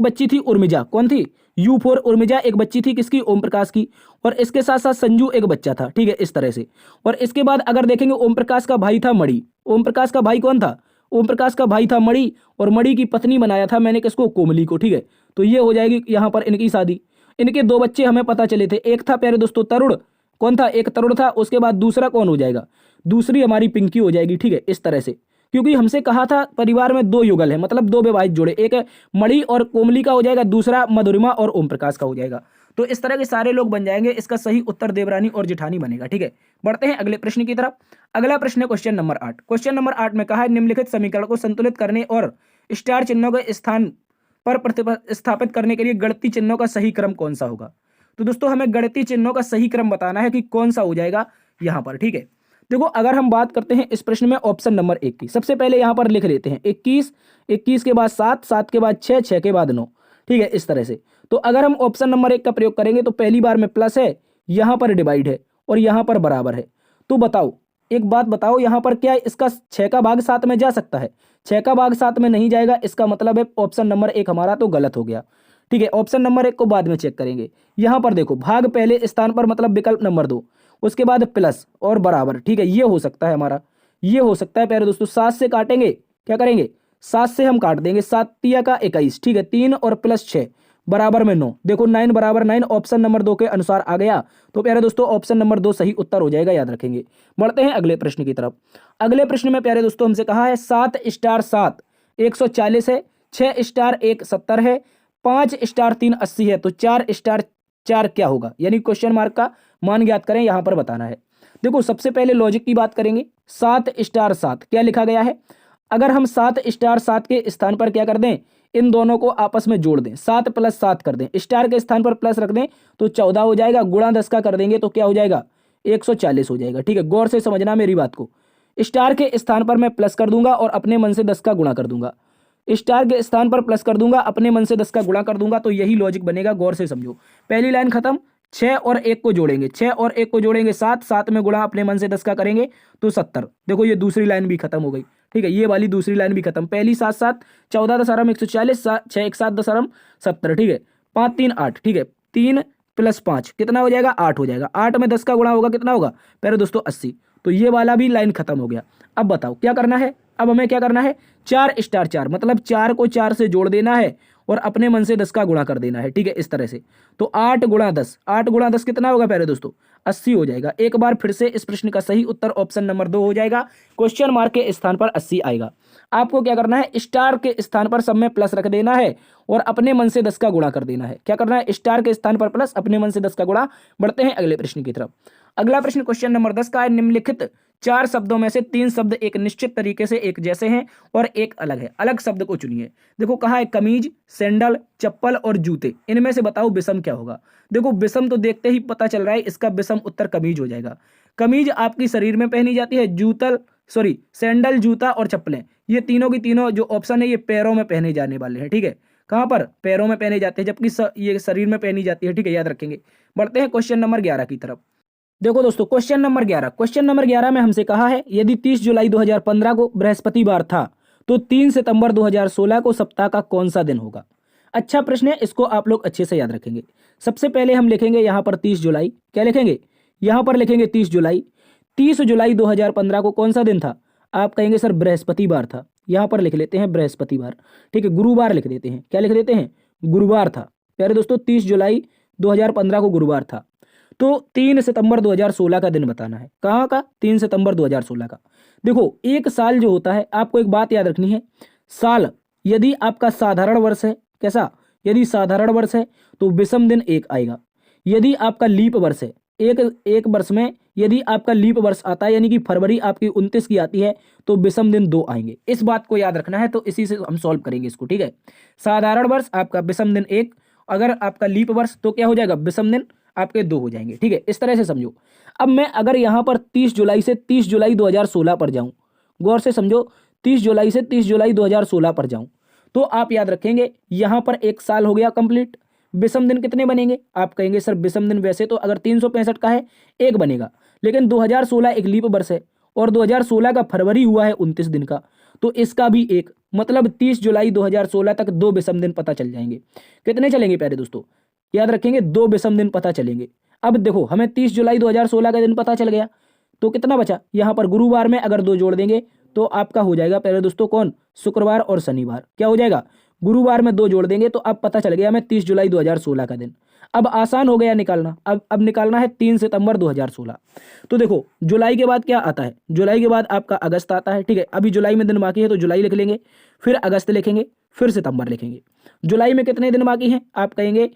बच्ची थी उर्मिजा, कौन थी, यू फॉर उर्मिजा, एक बच्ची थी किसकी, ओम प्रकाश की, और इसके साथ साथ संजू एक बच्चा था, ठीक है, इस तरह से। और इसके बाद अगर देखेंगे ओम प्रकाश का भाई था मणि, ओम प्रकाश का भाई कौन था, ओम प्रकाश का भाई था मणि, और मणि की पत्नी बनाया था मैंने किसको, कोमली को, ठीक है। तो ये हो जाएगी यहाँ पर इनकी शादी। इनके दो बच्चे हमें पता चले थे, एक था प्यारे दोस्तों तरुण, कौन था, एक तरुण था, उसके बाद दूसरा कौन हो जाएगा, दूसरी हमारी पिंकी हो जाएगी, ठीक है, इस तरह से। क्योंकि हमसे कहा था परिवार में दो युगल है, मतलब दो विवाहित जोड़े, एक मणि और कोमली का हो जाएगा, दूसरा मधुरिमा और ओम प्रकाश का हो जाएगा। तो इस तरह के सारे लोग बन जाएंगे, इसका सही उत्तर देवरानी और जेठानी बनेगा, ठीक है। बढ़ते हैं अगले प्रश्न की तरफ। अगला प्रश्न है क्वेश्चन नंबर 8। क्वेश्चन नंबर 8 में कहा है निम्नलिखित समीकरण को संतुलित करने और स्टार चिन्हों के स्थान पर प्रतिस्थापित करने के लिए गणितीय चिन्हों का सही क्रम कौन सा होगा। तो दोस्तों हमें गणितीय चिन्हों का सही क्रम बताना है कि कौन सा हो जाएगा यहां पर, ठीक है। देखो अगर हम बात करते हैं इस प्रश्न में ऑप्शन नंबर 1 की, सबसे पहले यहां पर लिख लेते हैं 21, 21 के बाद 7, 7 के बाद 6, 6 के बाद 9, ठीक है, इस तरह से। तो अगर हम ऑप्शन नंबर 1 का प्रयोग करेंगे तो पहली बार में प्लस है, यहां पर डिवाइड है, और यहां पर बराबर है। तो बताओ एक बात बताओ, यहां पर क्या इसका 6 का भाग 7 में जा सकता है, 6 का भाग 7 में नहीं जाएगा, इसका मतलब है ऑप्शन नंबर 1 हमारा तो गलत हो गया, ठीक है। ऑप्शन नंबर 1 को बाद में चेक करेंगे। यहां पर देखो भाग पहले स्थान पर मतलब विकल्प नंबर 2, उसके बाद प्लस और बराबर, ठीक है, ये हो सकता है हमारा, ये हो सकता है प्यारे दोस्तों। 7 से काटेंगे, क्या करेंगे, 7 से हम काट देंगे, 7 तिया का 21, ठीक है, 3 और प्लस 6 बराबर में 9, देखो 9 बराबर 9 ऑप्शन नंबर 2 के अनुसार आ गया। तो प्यारे दोस्तों ऑप्शन नंबर 2 सही उत्तर हो जाएगा, याद रखेंगे। बढ़ते हैं अगले प्रश्न की तरफ। अगले प्रश्न में प्यारे दोस्तों हमसे कहा है 7 स्टार 7 140 है, 6 स्टार 1 70 है, 5 स्टार 3 80 है, तो 4 स्टार 4 क्या होगा, यानी क्वेश्चन मार्क का मान ज्ञात करें, यहां पर बताना है। देखो सबसे पहले लॉजिक की बात करेंगे, 7 स्टार 7 क्या लिखा गया है, अगर हम 7 स्टार 7 के स्थान पर क्या कर दें, इन दोनों को आपस में जोड़ दें, 7 प्लस 7 कर दें, स्टार के स्थान पर प्लस रख दें तो 14 हो जाएगा, गुणा 10 का कर देंगे तो क्या हो जाएगा, 140 हो जाएगा, ठीक है। गौर से समझना मेरी बात को, स्टार के स्थान पर मैं प्लस कर दूंगा और अपने मन से 10 का गुणा कर दूंगा, स्टार के स्थान पर प्लस कर दूंगा, अपने मन से 10 का गुणा कर दूंगा, तो यही लॉजिक बनेगा, गौर से समझो। पहली लाइन खत्म, 6 और 1 को जोड़ेंगे, 6 और 1 को जोड़ेंगे 7, 7 में गुणा अपने मन से 10 का करेंगे तो 70, देखो ये दूसरी लाइन भी खत्म हो गई, ठीक है, ये वाली दूसरी लाइन भी खत्म। पहली 7 7 14 दशमलव 140, 6 1 7 दशमलव 70, ठीक है, 5 3 8, ठीक है, 3 प्लस 5 कितना हो जाएगा, 8 हो जाएगा, 8 में 10 का गुणा होगा कितना होगा पहले दोस्तों 80, तो ये वाला भी लाइन खत्म हो गया। अब बताओ क्या करना है, अब हमें क्या करना है, 4 स्टार 4 मतलब 4 को 4 से जोड़ देना है और अपने मन से 10 का गुणा कर देना है, ठीक है, इस तरह से। तो 8 गुणा 10, 8 गुणा 10 कितना होगा प्यारे दोस्तों, 80 हो जाएगा। एक बार फिर से इस प्रश्न का सही उत्तर ऑप्शन नंबर 2 हो जाएगा, क्वेश्चन मार्क के स्थान पर 80 आएगा। आपको क्या करना है, स्टार के स्थान पर सब में प्लस रख देना है और अपने मन से 10 का गुणा कर देना है। क्या करना है, स्टार के स्थान पर प्लस, अपने मन से 10 का गुणा। बढ़ते हैं अगले प्रश्न की तरफ। अगला प्रश्न क्वेश्चन नंबर 10 का है, निम्नलिखित 4 शब्दों में से 3 शब्द एक निश्चित तरीके से एक जैसे हैं और एक अलग है, अलग शब्द को चुनिए। देखो कहा है कमीज, सैंडल, चप्पल और जूते, इनमें से बताओ विषम क्या होगा। देखो विषम तो देखते ही पता चल रहा है, इसका विषम उत्तर कमीज हो जाएगा। कमीज आपकी शरीर में पहनी जाती है, सैंडल, जूता और चप्पलें, ये तीनों की तीनों जो ऑप्शन है ये पैरों में पहने जाने वाले हैं, ठीक है। कहाँ पर, पैरों में पहने जाते हैं, जबकि ये शरीर में पहनी जाती है, ठीक है, याद रखेंगे। बढ़ते हैं क्वेश्चन नंबर 11 की तरफ। देखो दोस्तों क्वेश्चन नंबर 11, क्वेश्चन नंबर 11 में हमसे कहा है यदि 30 जुलाई 2015 को बृहस्पतिवार था तो 3 सितंबर 2016 को सप्ताह का कौन सा दिन होगा। अच्छा प्रश्न है, इसको आप लोग अच्छे से याद रखेंगे। सबसे पहले हम लिखेंगे यहाँ पर 30 जुलाई, क्या लिखेंगे, यहाँ पर लिखेंगे 30 जुलाई। 30 जुलाई 2015 को कौन सा दिन था, आप कहेंगे सर बृहस्पतिवार था, यहाँ पर लिख लेते हैं बृहस्पतिवार, ठीक है, गुरुवार लिख देते हैं, क्या लिख देते हैं, गुरुवार था। प्यारे दोस्तों 30 जुलाई 2015 को गुरुवार था। तो 3 सितंबर 2016 का दिन बताना है, कहाँ का, 3 सितंबर 2016 का। देखो एक साल जो होता है, आपको एक बात याद रखनी है, साल यदि आपका साधारण वर्ष है, कैसा, यदि साधारण वर्ष है तो विषम दिन 1 आएगा। यदि आपका लीप वर्ष है, एक वर्ष में यदि आपका लीप वर्ष आता है, यानी कि फरवरी आपकी 29 की आती है, तो विषम दिन 2 आएंगे। इस बात को याद रखना है, तो इसी से हम सॉल्व करेंगे इसको, ठीक है। साधारण वर्ष आपका विषम दिन 1, अगर आपका लीप वर्ष तो क्या हो जाएगा, विषम दिन आपके 2 हो जाएंगे, ठीक है, इस तरह से समझो। अब मैं अगर यहाँ पर 30 जुलाई से 30 जुलाई 2016 पर जाऊं, गौर से समझो, 30 जुलाई से 30 जुलाई 2016 पर जाऊं, तो आप याद रखेंगे यहाँ पर 1 साल हो गया कंप्लीट। विषम दिन कितने बनेंगे, आप कहेंगे सर विषम दिन वैसे तो अगर 365 का है 1 बनेगा, लेकिन 2016 एक लीप वर्ष है और 2016 का फरवरी हुआ है 29 दिन का, तो इसका भी 1, मतलब 30 जुलाई 2016 तक 2 विषम दिन पता चल जाएंगे। कितने चलेंगे प्यारे दोस्तों, याद रखेंगे 2 विषम दिन पता चलेंगे। अब देखो हमें 30 जुलाई 2016 का दिन पता चल गया, तो कितना बचा, यहाँ पर गुरुवार में अगर 2 जोड़ देंगे तो आपका हो जाएगा प्यारे दोस्तों कौन, शुक्रवार और शनिवार, क्या हो जाएगा, गुरुवार में 2 जोड़ देंगे तो अब पता चल गया हमें 30 जुलाई 2016 का दिन। अब आसान हो गया निकालना, अब निकालना है 3 सितंबर 2016। तो देखो जुलाई के बाद क्या आता है, जुलाई के बाद आपका अगस्त आता है, ठीक है, अभी जुलाई में दिन बाकी है तो जुलाई लिख लेंगे, फिर अगस्त लिखेंगे, फिर सितंबर लिखेंगे। जुलाई में कितने दिन बाकी हैं, आप कहेंगे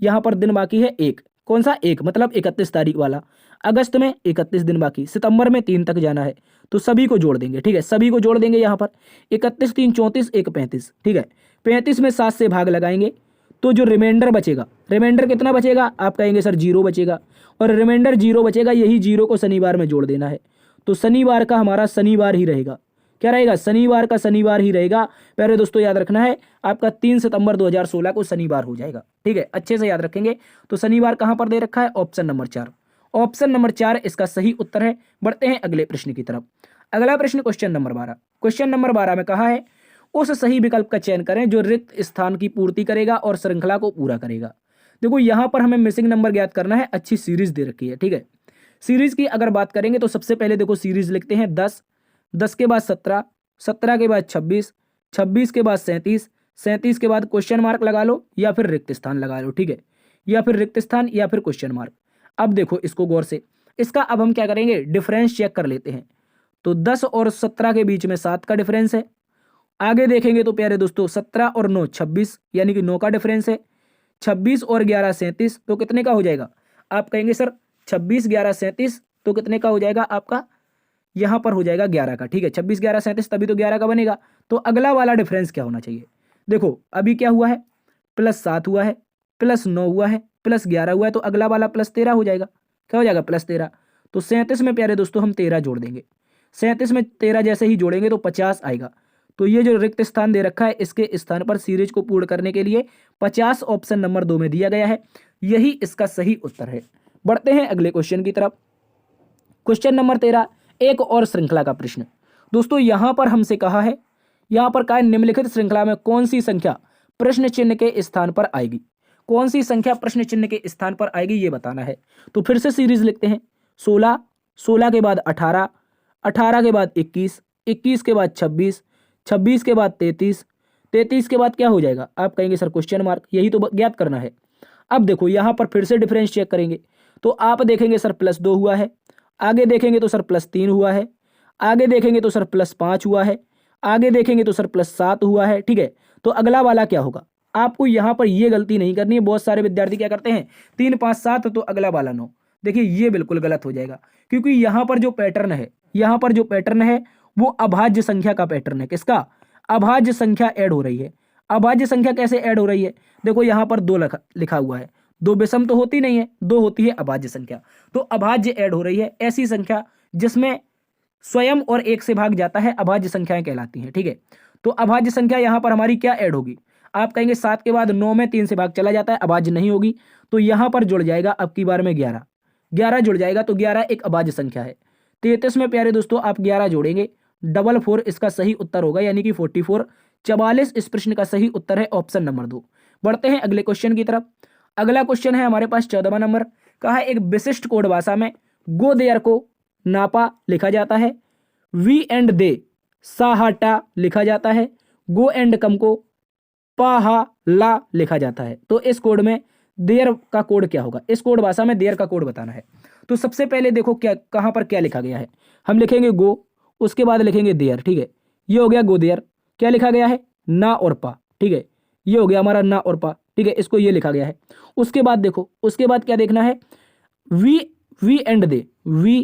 यहाँ पर दिन बाकी है 1, कौन सा 1, मतलब 31 तारीख वाला। अगस्त में 31 दिन बाकी, सितंबर में 3 तक जाना है, तो सभी को जोड़ देंगे, ठीक है, सभी को जोड़ देंगे। यहाँ पर 31 3 34 1 35, ठीक है, 35 में 7 से भाग लगाएंगे तो जो रिमाइंडर बचेगा, रिमाइंडर कितना बचेगा, आप कहेंगे सर 0 बचेगा, और रिमाइंडर 0 बचेगा, यही 0 को शनिवार में जोड़ देना है, तो शनिवार का हमारा शनिवार ही रहेगा, क्या रहेगा, शनिवार का शनिवार ही रहेगा। प्यारे दोस्तों याद रखना है आपका 3 सितंबर 2016 को शनिवार हो जाएगा, ठीक है, अच्छे से याद रखेंगे। तो शनिवार कहां पर दे रखा है, ऑप्शन नंबर 4, ऑप्शन नंबर 4 इसका सही उत्तर है। बढ़ते हैं अगले प्रश्न की तरफ। अगला प्रश्न क्वेश्चन नंबर 12, क्वेश्चन नंबर 12 में कहा है उस सही विकल्प का चयन करें जो रिक्त स्थान की पूर्ति करेगा और श्रृंखला को पूरा करेगा। देखो यहां पर हमें मिसिंग नंबर ज्ञात करना है, अच्छी सीरीज दे रखी है, ठीक है। सीरीज की अगर बात करेंगे तो सबसे पहले देखो सीरीज लिखते हैं 10, 10 के बाद 17, 17 के बाद 26, 26 के बाद 37, 37 के बाद क्वेश्चन मार्क लगा लो या फिर रिक्त स्थान लगा लो, ठीक है, या फिर रिक्त स्थान या फिर क्वेश्चन मार्क। अब देखो इसको गौर से, इसका अब हम क्या करेंगे, डिफरेंस चेक कर लेते हैं। तो 10 और 17 के बीच में 7 का डिफरेंस है। आगे देखेंगे तो प्यारे दोस्तों 17 और 9 26, यानी कि 9 का डिफरेंस है। 26 और 11 37, तो कितने का हो जाएगा, आप कहेंगे सर 26 11 37, तो कितने का हो जाएगा आपका, यहां पर हो जाएगा 11 का, ठीक है, 26 11 37 तभी तो 11 का बनेगा। तो अगला वाला डिफरेंस क्या होना चाहिए, देखो अभी क्या हुआ है, +7 हुआ है, +9 हुआ है, +11 हुआ है, तो अगला वाला +13 हो जाएगा, क्या हो जाएगा +13। तो 37 में प्यारे दोस्तों हम 13 जोड़ देंगे, 37 में 13 जैसे ही जोड़ेंगे तो 50 आएगा। तो ये जो रिक्त स्थान दे रखा है इसके स्थान पर सीरीज को पूर्ण करने के लिए 50 ऑप्शन नंबर 2 में दिया गया है, यही इसका सही उत्तर है। बढ़ते हैं अगले क्वेश्चन की तरफ। क्वेश्चन नंबर 13, एक और श्रृंखला का प्रश्न। दोस्तों यहां पर हमसे कहा है, यहां पर कहा निम्नलिखित श्रृंखला में कौन सी संख्या प्रश्न चिन्ह के स्थान पर आएगी, कौन सी संख्या प्रश्न चिन्ह के स्थान पर आएगी ये बताना है। तो फिर से सीरीज लिखते हैं, 16, 16 के बाद 18, 18 के बाद 21, 21 के बाद 26, 26 के बाद 33, 33 के बाद क्या हो जाएगा, आप कहेंगे सर क्वेश्चन मार्क, यही तो ज्ञात करना है। अब देखो यहां पर फिर से डिफरेंस चेक करेंगे तो आप देखेंगे सर +2 हुआ है, आगे देखेंगे तो सर +3 हुआ है, आगे देखेंगे तो सर +5 हुआ है, आगे देखेंगे तो सर +7 हुआ है, ठीक है। तो अगला वाला क्या होगा, आपको यहां पर ये गलती नहीं करनी है। बहुत सारे विद्यार्थी क्या करते हैं 3 5 7 तो अगला वाला 9, देखिए ये बिल्कुल गलत हो जाएगा, क्योंकि यहां पर जो पैटर्न है, यहां पर जो पैटर्न है वो अभाज्य संख्या का पैटर्न है। किसका, अभाज्य संख्या ऐड हो रही है। अभाज्य संख्या कैसे ऐड हो रही है, देखो यहां पर 2 लिखा हुआ है, 2 विषम तो होती नहीं है, 2 होती है अभाज्य संख्या, तो अभाज्य ऐड हो रही है। ऐसी संख्या जिसमें स्वयं और 1 से भाग जाता है अभाज्य संख्याएं कहलाती हैं, ठीक है। तो अभाज्य संख्या यहां पर हमारी क्या ऐड होगी, आप कहेंगे 7 के बाद 9 में 3 से भाग चला जाता है, अभाज्य नहीं होगी, तो यहां पर जुड़ जाएगा अब की बार में 11, 11 जुड़ जाएगा, तो 11 एक अभाज्य संख्या है। 33 में प्यारे दोस्तों आप 11 जोड़ेंगे, 44 इसका सही उत्तर होगा, यानी कि 44। 44 इस प्रश्न का सही उत्तर है, ऑप्शन नंबर 2। बढ़ते हैं अगले क्वेश्चन की तरफ। अगला क्वेश्चन है हमारे पास 14वां नंबर का है, एक विशिष्ट कोड भाषा में गो देयर को नापा लिखा जाता है, वी एंड दे साहाटा लिखा जाता है, गो एंड कम को पाहा ला लिखा जाता है। तो इस कोड में देयर का कोड क्या होगा, इस कोड भाषा में देयर का कोड बताना है। तो सबसे पहले देखो क्या कहां पर क्या लिखा गया है, हम लिखेंगे गो, उसके बाद लिखेंगे देयर, ठीक है, ये हो गया गो देयर। क्या लिखा गया है, ना और पा, ठीक है, ये हो गया हमारा ना और पा, ठीक है, इसको ये लिखा गया है। उसके बाद देखो, उसके बाद क्या देखना है, वी वी एंड दे, वी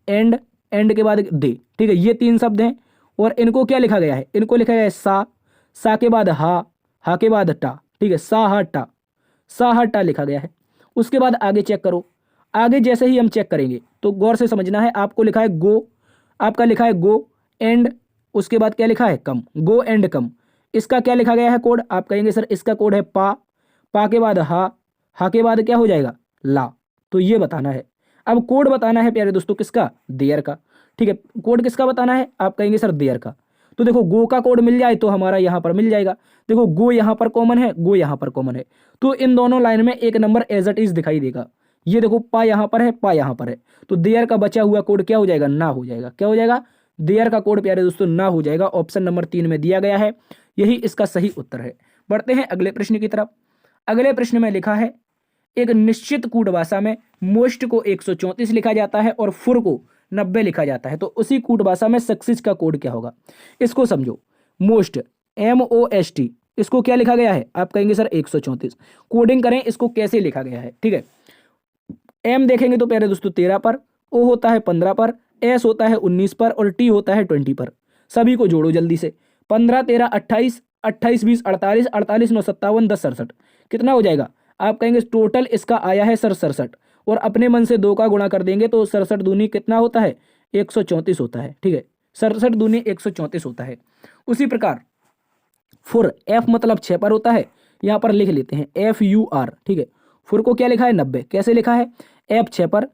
एंड के बाद दे, ठीक है, ये 3 शब्द हैं और इनको क्या लिखा गया है, इनको लिखा गया है सा के बाद हा के बाद टा, ठीक है, सा हा टा लिखा गया है। उसके बाद आगे चेक करो, आगे जैसे ही हम चेक करेंगे तो गौर से समझना है, आपको लिखा है गो, आपका लिखा है गो एंड, उसके बाद क्या लिखा है कम, गो एंड कम। इसका क्या लिखा गया है कोड, आप कहेंगे सर इसका कोड है पा के बाद हा के बाद क्या हो जाएगा ला, तो ये बताना है। अब कोड बताना है प्यारे दोस्तों किसका, देयर का, ठीक है, कोड किसका बताना है, आप कहेंगे सर देयर का। तो देखो गो का कोड मिल जाए तो हमारा यहां पर मिल जाएगा, देखो गो यहां पर कॉमन है, गो यहां पर कॉमन है, तो इन दोनों लाइन में एक नंबर एज इट इज दिखाई देगा। ये देखो पा यहां पर है, पा यहां पर है, तो देयर का बचा हुआ कोड क्या हो जाएगा, ना हो जाएगा। क्या हो जाएगा, देयर का कोड प्यारे दोस्तों ना हो जाएगा, ऑप्शन नंबर 3 में दिया गया है, यही इसका सही उत्तर है। बढ़ते हैं अगले प्रश्न की तरफ। अगले प्रश्न में लिखा है, एक निश्चित कूट भाषा में मोस्ट को 134 लिखा जाता है और फुर को 90 लिखा जाता है, तो उसी कूट भाषा में सक्सेस का कोड क्या होगा, इसको समझो। मोस्ट MOST, इसको क्या लिखा गया है, आप कहेंगे सर 134। कोडिंग करें इसको कैसे लिखा गया है, ठीक है, एम देखेंगे तो प्यारे दोस्तों 13 पर, ओ होता है 15 पर, एस होता है 19 पर और टी होता है 20 पर। सभी को जोड़ो जल्दी से, 15 13 28, 28 20 48, 48 9 57 10 67, कितना हो जाएगा, आप कहेंगे टोटल इसका आया है सर 67, और अपने मन से 2 का गुणा कर देंगे तो 67 दूनी कितना होता है 134 होता है, ठीक है, 67 दूनी 134 होता है। उसी प्रकार फुर, एफ मतलब 6 पर होता है, यहां पर लिख लेते हैं FUR, ठीक है, फुर को क्या लिखा है 90, कैसे लिखा है, एफ 6 पर,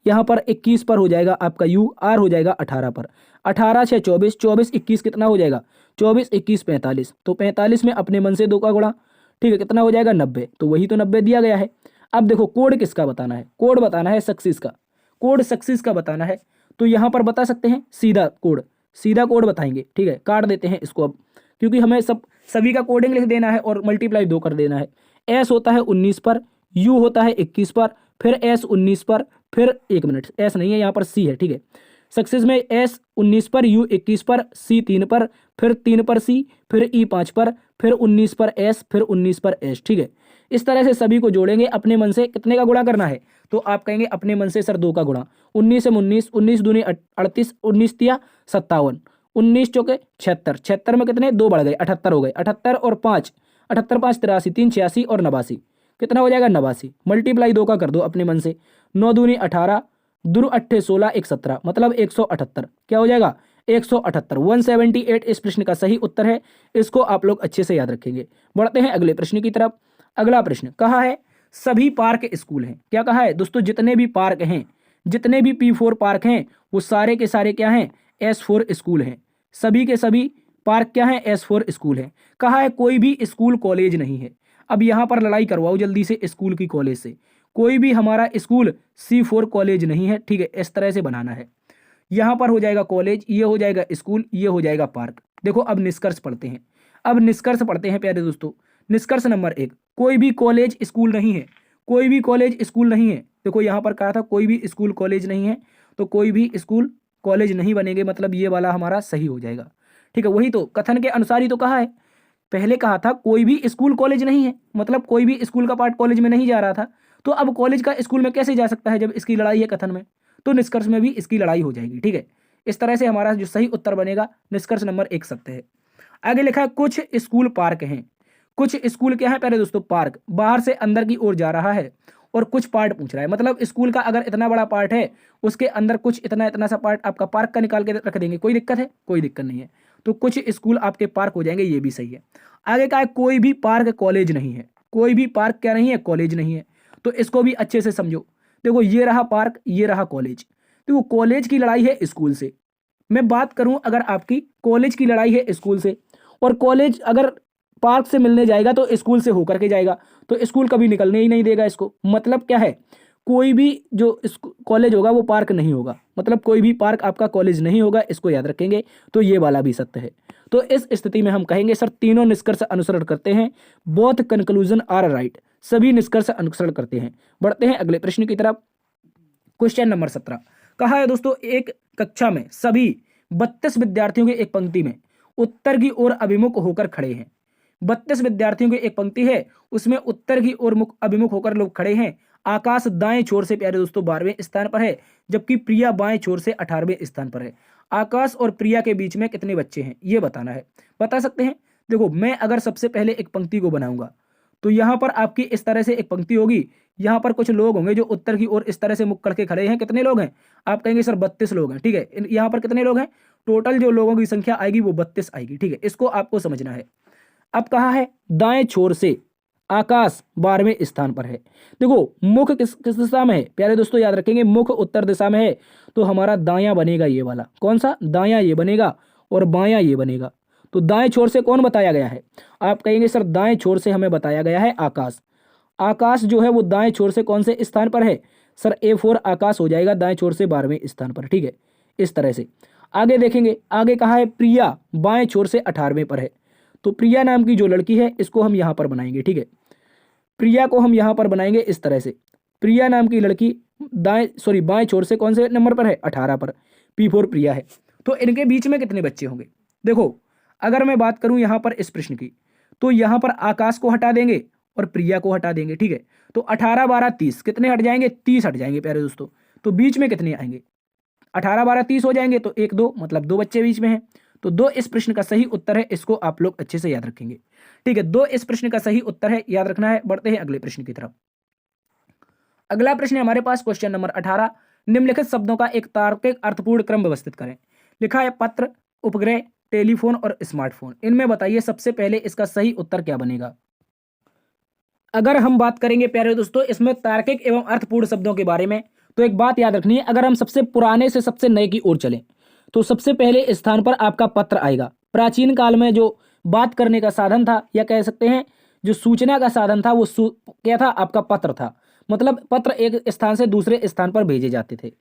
यहां पर 21 पर हो जाएगा आपका UR हो जाएगा 18 पर, 18 6 24, 24 21 कितना हो जाएगा 24 21 45, तो 45 में अपने मन से 2 का गुणा, ठीक है, कितना हो जाएगा 90, तो वही तो 90 दिया गया है। अब देखो कोड किसका बताना है, कोड बताना है सक्सेस का, कोड सक्सेस का बताना है, तो यहां पर बता सकते हैं सीधा कोड बताएंगे, ठीक है, काट देते हैं इसको अब, क्योंकि हमें सभी का कोडिंग लिख देना है और मल्टीप्लाई 2 कर देना है। एस होता है 19 पर, यू होता है 21 पर, फिर एस 19 पर, फिर 1 मिनट, एस नहीं है यहाँ पर सी है, ठीक है, सक्सेस में एस 19 पर, यू 21 पर, सी 3 पर, फिर 3 पर सी, फिर ई 5 पर, फिर 19 पर एस, फिर 19 पर एस, ठीक है। इस तरह से सभी को जोड़ेंगे, अपने मन से कितने का गुणा करना है, तो आप कहेंगे अपने मन से सर 2 का गुणा, 19 से 19, 19 दूनी 38, 19 तिया 57, 19 चौके 76, 76 में कितने 2 बढ़ गए 78 हो गए, 78 और 5, 78 5 83, 3 86 और 89, कितना हो जाएगा 89, मल्टीप्लाई 2 का कर दो अपने मन से, 9 दूनी 18, दुरु 8 16 1 17, मतलब 178, क्या हो जाएगा 178, 178 इस प्रश्न का सही उत्तर है, इसको आप लोग अच्छे से याद रखेंगे। बढ़ते हैं अगले प्रश्न की तरफ। अगला प्रश्न कहा है, सभी पार्क स्कूल हैं, क्या कहा है दोस्तों, जितने भी पार्क हैं, जितने भी P4 पार्क हैं वो सारे के सारे क्या हैं S4 स्कूल हैं, सभी के सभी पार्क क्या हैं S4 स्कूल हैं। कहा है कोई भी स्कूल कॉलेज नहीं है, अब यहां पर लड़ाई करवाओ जल्दी से स्कूल की कॉलेज से, कोई भी हमारा स्कूल C4 कॉलेज नहीं है, ठीक है, इस तरह से बनाना है, यहां पर हो जाएगा कॉलेज, ये हो जाएगा स्कूल, ये हो जाएगा पार्क। देखो अब निष्कर्ष पढ़ते हैं, अब निष्कर्ष पढ़ते हैं प्यारे दोस्तों। निष्कर्ष नंबर 1, कोई भी कॉलेज स्कूल नहीं है, कोई भी कॉलेज स्कूल नहीं है। देखो यहां पर कहा था कोई भी स्कूल कॉलेज नहीं है, तो कोई भी स्कूल कॉलेज नहीं बनेंगे, मतलब ये वाला हमारा सही हो जाएगा, ठीक है, वही तो कथन के अनुसार ही तो कहा है। पहले कहा था कोई भी स्कूल कॉलेज नहीं है, मतलब कोई भी स्कूल का पार्ट कॉलेज में नहीं जा रहा था, तो अब कॉलेज का स्कूल में कैसे जा सकता है जब इसकी लड़ाई है कथन में, तो निष्कर्ष में भी इसकी लड़ाई हो जाएगी, ठीक है। इस तरह से हमारा जो सही उत्तर बनेगा निष्कर्ष नंबर 1 सत्य है। आगे लिखा है कुछ स्कूल पार्क हैं, कुछ स्कूल क्या है प्यारे दोस्तों पार्क, बाहर से अंदर की ओर जा रहा है और कुछ पार्ट पूछ रहा है, मतलब स्कूल का अगर इतना बड़ा पार्ट है उसके अंदर कुछ इतना इतना सा पार्ट आपका पार्क का निकाल के रख देंगे, कोई दिक्कत है, कोई दिक्कत नहीं है, तो कुछ स्कूल आपके पार्क हो जाएंगे, ये भी सही है। आगे का है कोई भी पार्क कॉलेज नहीं है, कोई भी पार्क क्या नहीं है, कॉलेज नहीं है। तो इसको भी अच्छे से समझो। देखो ये रहा पार्क, ये रहा कॉलेज। देखो कॉलेज की लड़ाई है स्कूल से, मैं बात करूं अगर आपकी कॉलेज की लड़ाई है स्कूल से, और कॉलेज अगर पार्क से मिलने जाएगा तो स्कूल से होकर के जाएगा, तो स्कूल कभी निकलने ही नहीं देगा इसको। मतलब क्या है, कोई भी जो कॉलेज होगा वो पार्क नहीं होगा, मतलब कोई भी पार्क आपका कॉलेज नहीं होगा, इसको याद रखेंगे। तो ये वाला भी सत्य है। तो इस स्थिति में हम कहेंगे सर तीनों निष्कर्ष अनुसरण करते हैं, बोथ कंक्लूजन आर राइट, सभी निष्कर्ष अनुसरण करते हैं। बढ़ते हैं अगले प्रश्न की तरफ। क्वेश्चन नंबर 17 कहा है दोस्तों, एक कक्षा में सभी 32 विद्यार्थियों के एक पंक्ति में उत्तर की ओर अभिमुख होकर खड़े हैं। 32 विद्यार्थियों की एक पंक्ति है, उसमें उत्तर की ओर अभिमुख होकर लोग खड़े हैं। आकाश दाएं छोर से प्यारे दोस्तों 12वें स्थान पर है, जबकि प्रिया बाएं छोर से 18वें स्थान पर है। आकाश और प्रिया के बीच में कितने बच्चे हैं ये बताना है। बता सकते हैं। देखो मैं अगर सबसे पहले एक पंक्ति को बनाऊंगा तो यहाँ पर आपकी इस तरह से एक पंक्ति होगी, यहाँ पर कुछ लोग होंगे जो उत्तर की ओर इस तरह से मुख करके खड़े हैं। कितने लोग हैं, आप कहेंगे सर 32 लोग हैं, ठीक है। यहाँ पर कितने लोग हैं, टोटल जो लोगों की संख्या आएगी वो 32 आएगी, ठीक है। इसको आपको समझना है। अब कहा है दाएं छोर से आकाश 12वें स्थान पर है। देखो मुख किस किस दिशा में है प्यारे दोस्तों, याद रखेंगे मुख उत्तर दिशा में है, तो हमारा दायां बनेगा ये वाला। कौन सा, दायां ये बनेगा और बायां ये बनेगा। तो दाएं छोर से कौन बताया गया है, आप कहेंगे सर दाएं छोर से हमें बताया गया है आकाश। आकाश जो है वो दाएं छोर से कौन से स्थान पर है, सर A4 आकाश हो जाएगा दाएं छोर से 12वें स्थान पर, ठीक है। इस तरह से आगे देखेंगे, आगे कहा है प्रिया बाएं छोर से 18वें पर है। तो प्रिया नाम की जो लड़की है इसको हम यहां पर बनाएंगे, ठीक है। प्रिया को हम यहां पर बनाएंगे इस तरह से। प्रिया नाम की लड़की बाएं छोर से कौन से नंबर पर है, 18 पर। P4 प्रिया है। तो इनके बीच में कितने बच्चे होंगे, देखो अगर मैं बात करूं यहां पर इस प्रश्न की, तो यहां पर आकाश को हटा देंगे और प्रिया को हटा देंगे, ठीक है। तो 18 12 30 कितने हट जाएंगे, 30 हट जाएंगे प्यारे दोस्तों। तो बीच में कितने आएंगे, 18 12 30 हो जाएंगे, तो 1 2 मतलब 2 बच्चे बीच में हैं। तो 2 इस प्रश्न का सही उत्तर है, इसको आप लोग अच्छे से याद रखेंगे, ठीक है। 2 इस प्रश्न का सही उत्तर है, याद रखना है। बढ़ते हैं अगले प्रश्न की तरफ। अगला प्रश्न है हमारे पास क्वेश्चन नंबर 18, निम्नलिखित शब्दों का एक तार्किक अर्थपूर्ण क्रम व्यवस्थित करें। लिखा है पत्र, उपग्रह, टेलीफोन और स्मार्टफोन। इनमें बताइए सबसे पहले इसका सही उत्तर क्या बनेगा। अगर हम बात करेंगे प्यारे दोस्तों इसमें तार्किक एवं अर्थपूर्ण शब्दों के बारे में, तो एक बात याद रखनी है, अगर हम सबसे पुराने से सबसे नए की ओर चलें तो सबसे पहले स्थान पर आपका पत्र आएगा। प्राचीन काल में जो बात करने का साधन था, या कह सकते हैं जो सूचना का साधन था, वो क्या था, आपका पत्र था। मतलब पत्र एक स्थान से दूसरे स्थान पर भेजे जाते थे।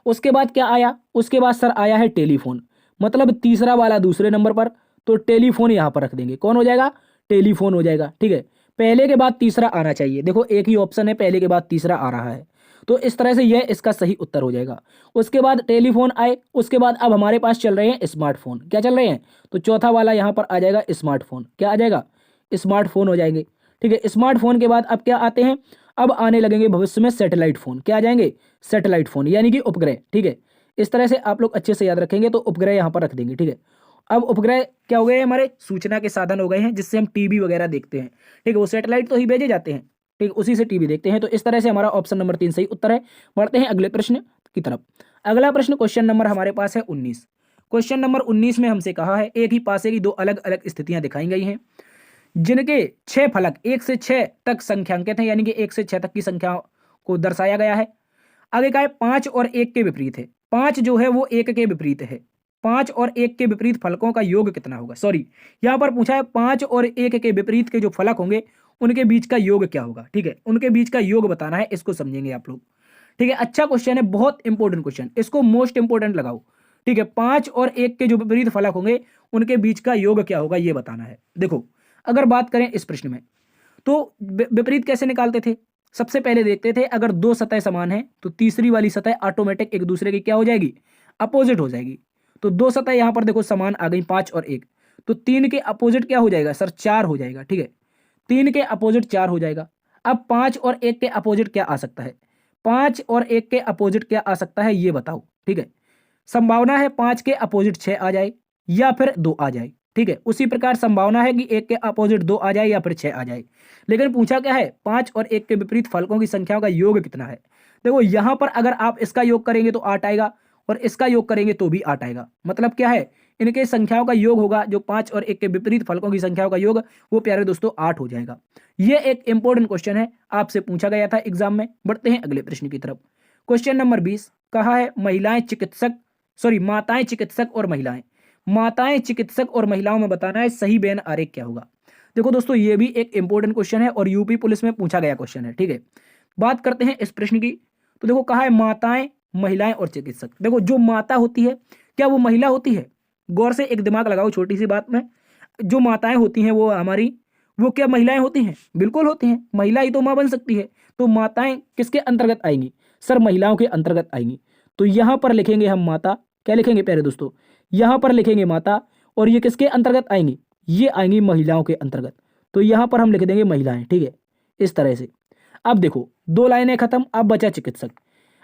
उसके बाद क्या आया, उसके बाद सर आया है टेलीफोन, मतलब तीसरा वाला दूसरे नंबर पर। तो टेलीफोन यहाँ पर रख देंगे, कौन हो जाएगा, टेलीफोन हो जाएगा, ठीक है। पहले के बाद तीसरा आना चाहिए, देखो एक ही ऑप्शन है, पहले के बाद तीसरा आ रहा है, तो इस तरह से यह इसका सही उत्तर हो जाएगा। उसके बाद टेलीफोन आए, उसके बाद अब हमारे पास चल रहे हैं स्मार्टफोन। क्या चल रहे हैं, तो चौथा वाला यहाँ पर आ जाएगा स्मार्टफोन। क्या आ जाएगा, स्मार्टफोन हो जाएंगे, ठीक है। स्मार्टफोन के बाद अब क्या आते हैं, अब आने लगेंगे भविष्य में सैटेलाइट फोन। क्या आ जाएंगे, सैटेलाइट फोन यानी कि उपग्रह, ठीक है। इस तरह से आप लोग अच्छे से याद रखेंगे, तो उपग्रह यहाँ पर रख देंगे, ठीक है। अब उपग्रह क्या हो गए, हमारे सूचना के साधन हो गए हैं, जिससे हम टीवी वगैरह देखते हैं, ठीक है। वो सैटेलाइट तो ही भेजे जाते हैं, ठीक, उसी से टीवी देखते हैं। तो इस तरह से हमारा ऑप्शन नंबर 3 सही उत्तर है। बढ़ते हैं अगले प्रश्न की तरफ। अगला प्रश्न क्वेश्चन नंबर हमारे पास है 19। क्वेश्चन नंबर 19 में हमसे कहा है एक ही पासे की दो अलग अलग स्थितियां दिखाई गई हैं, जिनके 6 फलक 1 से 6 तक संख्यांकित हैं, यानी कि 1 से 6 तक की संख्या को दर्शाया गया है। आगे का है 5 और 1 के विपरीत है। 5 जो है वो 1 के विपरीत है। 5 और 1 के विपरीत फलकों का योग कितना होगा, सॉरी यहां पर पूछा है 5 और 1 के विपरीत के जो फलक होंगे उनके बीच का योग क्या होगा, ठीक है। उनके बीच का योग बताना है, इसको समझेंगे आप लोग, ठीक है। अच्छा क्वेश्चन है, बहुत इंपॉर्टेंट क्वेश्चन, इसको मोस्ट इंपॉर्टेंट लगाओ, ठीक है। 5 और 1 के जो विपरीत फलक होंगे उनके बीच का योग क्या होगा ये बताना है। देखो अगर बात करें इस प्रश्न में, तो विपरीत कैसे निकालते थे, सबसे पहले देखते थे अगर दो सतह समान है तो तीसरी वाली सतह ऑटोमेटिक एक दूसरे की क्या हो जाएगी, अपोजिट हो जाएगी। तो दो सतह यहां पर देखो समान आ गई 5 और 1, तो 3 के अपोजिट क्या हो जाएगा सर, 4 हो जाएगा, ठीक है। 3 के अपोजिट 4 हो जाएगा। अब 5 और 1 के अपोजिट क्या आ सकता है, 5 और 1 के अपोजिट क्या आ सकता है ये बताओ, ठीक है। संभावना है 5 के अपोजिट 6 आ जाए या फिर 2 आ जाए, ठीक है। उसी प्रकार संभावना है कि 1 के अपोजिट 2 आ जाए या फिर 6 आ जाए। लेकिन पूछा क्या है, 5 और 1 के विपरीत फलकों की संख्याओं का योग कितना है। देखो यहां पर अगर आप इसका योग करेंगे तो 8 आएगा और इसका योग करेंगे तो भी 8 आएगा। मतलब क्या है, इनके संख्याओं का योग होगा, जो 5 और 1 के विपरीत फलकों की संख्याओं का योग, वो प्यारे दोस्तों 8 हो जाएगा। ये एक इंपॉर्टेंट क्वेश्चन है, आपसे पूछा गया था एग्जाम में। बढ़ते हैं अगले प्रश्न की तरफ। क्वेश्चन नंबर 20 कहा है माताएं चिकित्सक और महिलाएं। माताएं चिकित्सक और महिलाओं में बताना है सही बेन आरेख क्या होगा। देखो दोस्तों, ये भी एक इंपॉर्टेंट क्वेश्चन है और यूपी पुलिस में पूछा गया क्वेश्चन है, ठीक है। बात करते हैं इस प्रश्न की। तो देखो कहा है माताएं, महिलाएं और चिकित्सक। देखो जो माता होती है, क्या वो महिला होती है? गौर से एक दिमाग लगाओ छोटी सी बात में। जो माताएं होती हैं वो हमारी, वो क्या महिलाएं होती हैं? बिल्कुल होती हैं। महिला ही तो मां बन सकती है। तो माताएं किसके अंतर्गत आएंगी? सर महिलाओं के अंतर्गत आएंगी। तो यहां पर लिखेंगे हम माता। क्या लिखेंगे प्यारे दोस्तों? यहां पर लिखेंगे माता। और ये किसके अंतर्गत आएंगी? ये आएंगी महिलाओं के अंतर्गत। तो यहां पर हम लिख देंगे महिलाएं, ठीक है, इस तरह से। अब देखो 2 लाइनें खत्म, अब बचा चिकित्सक।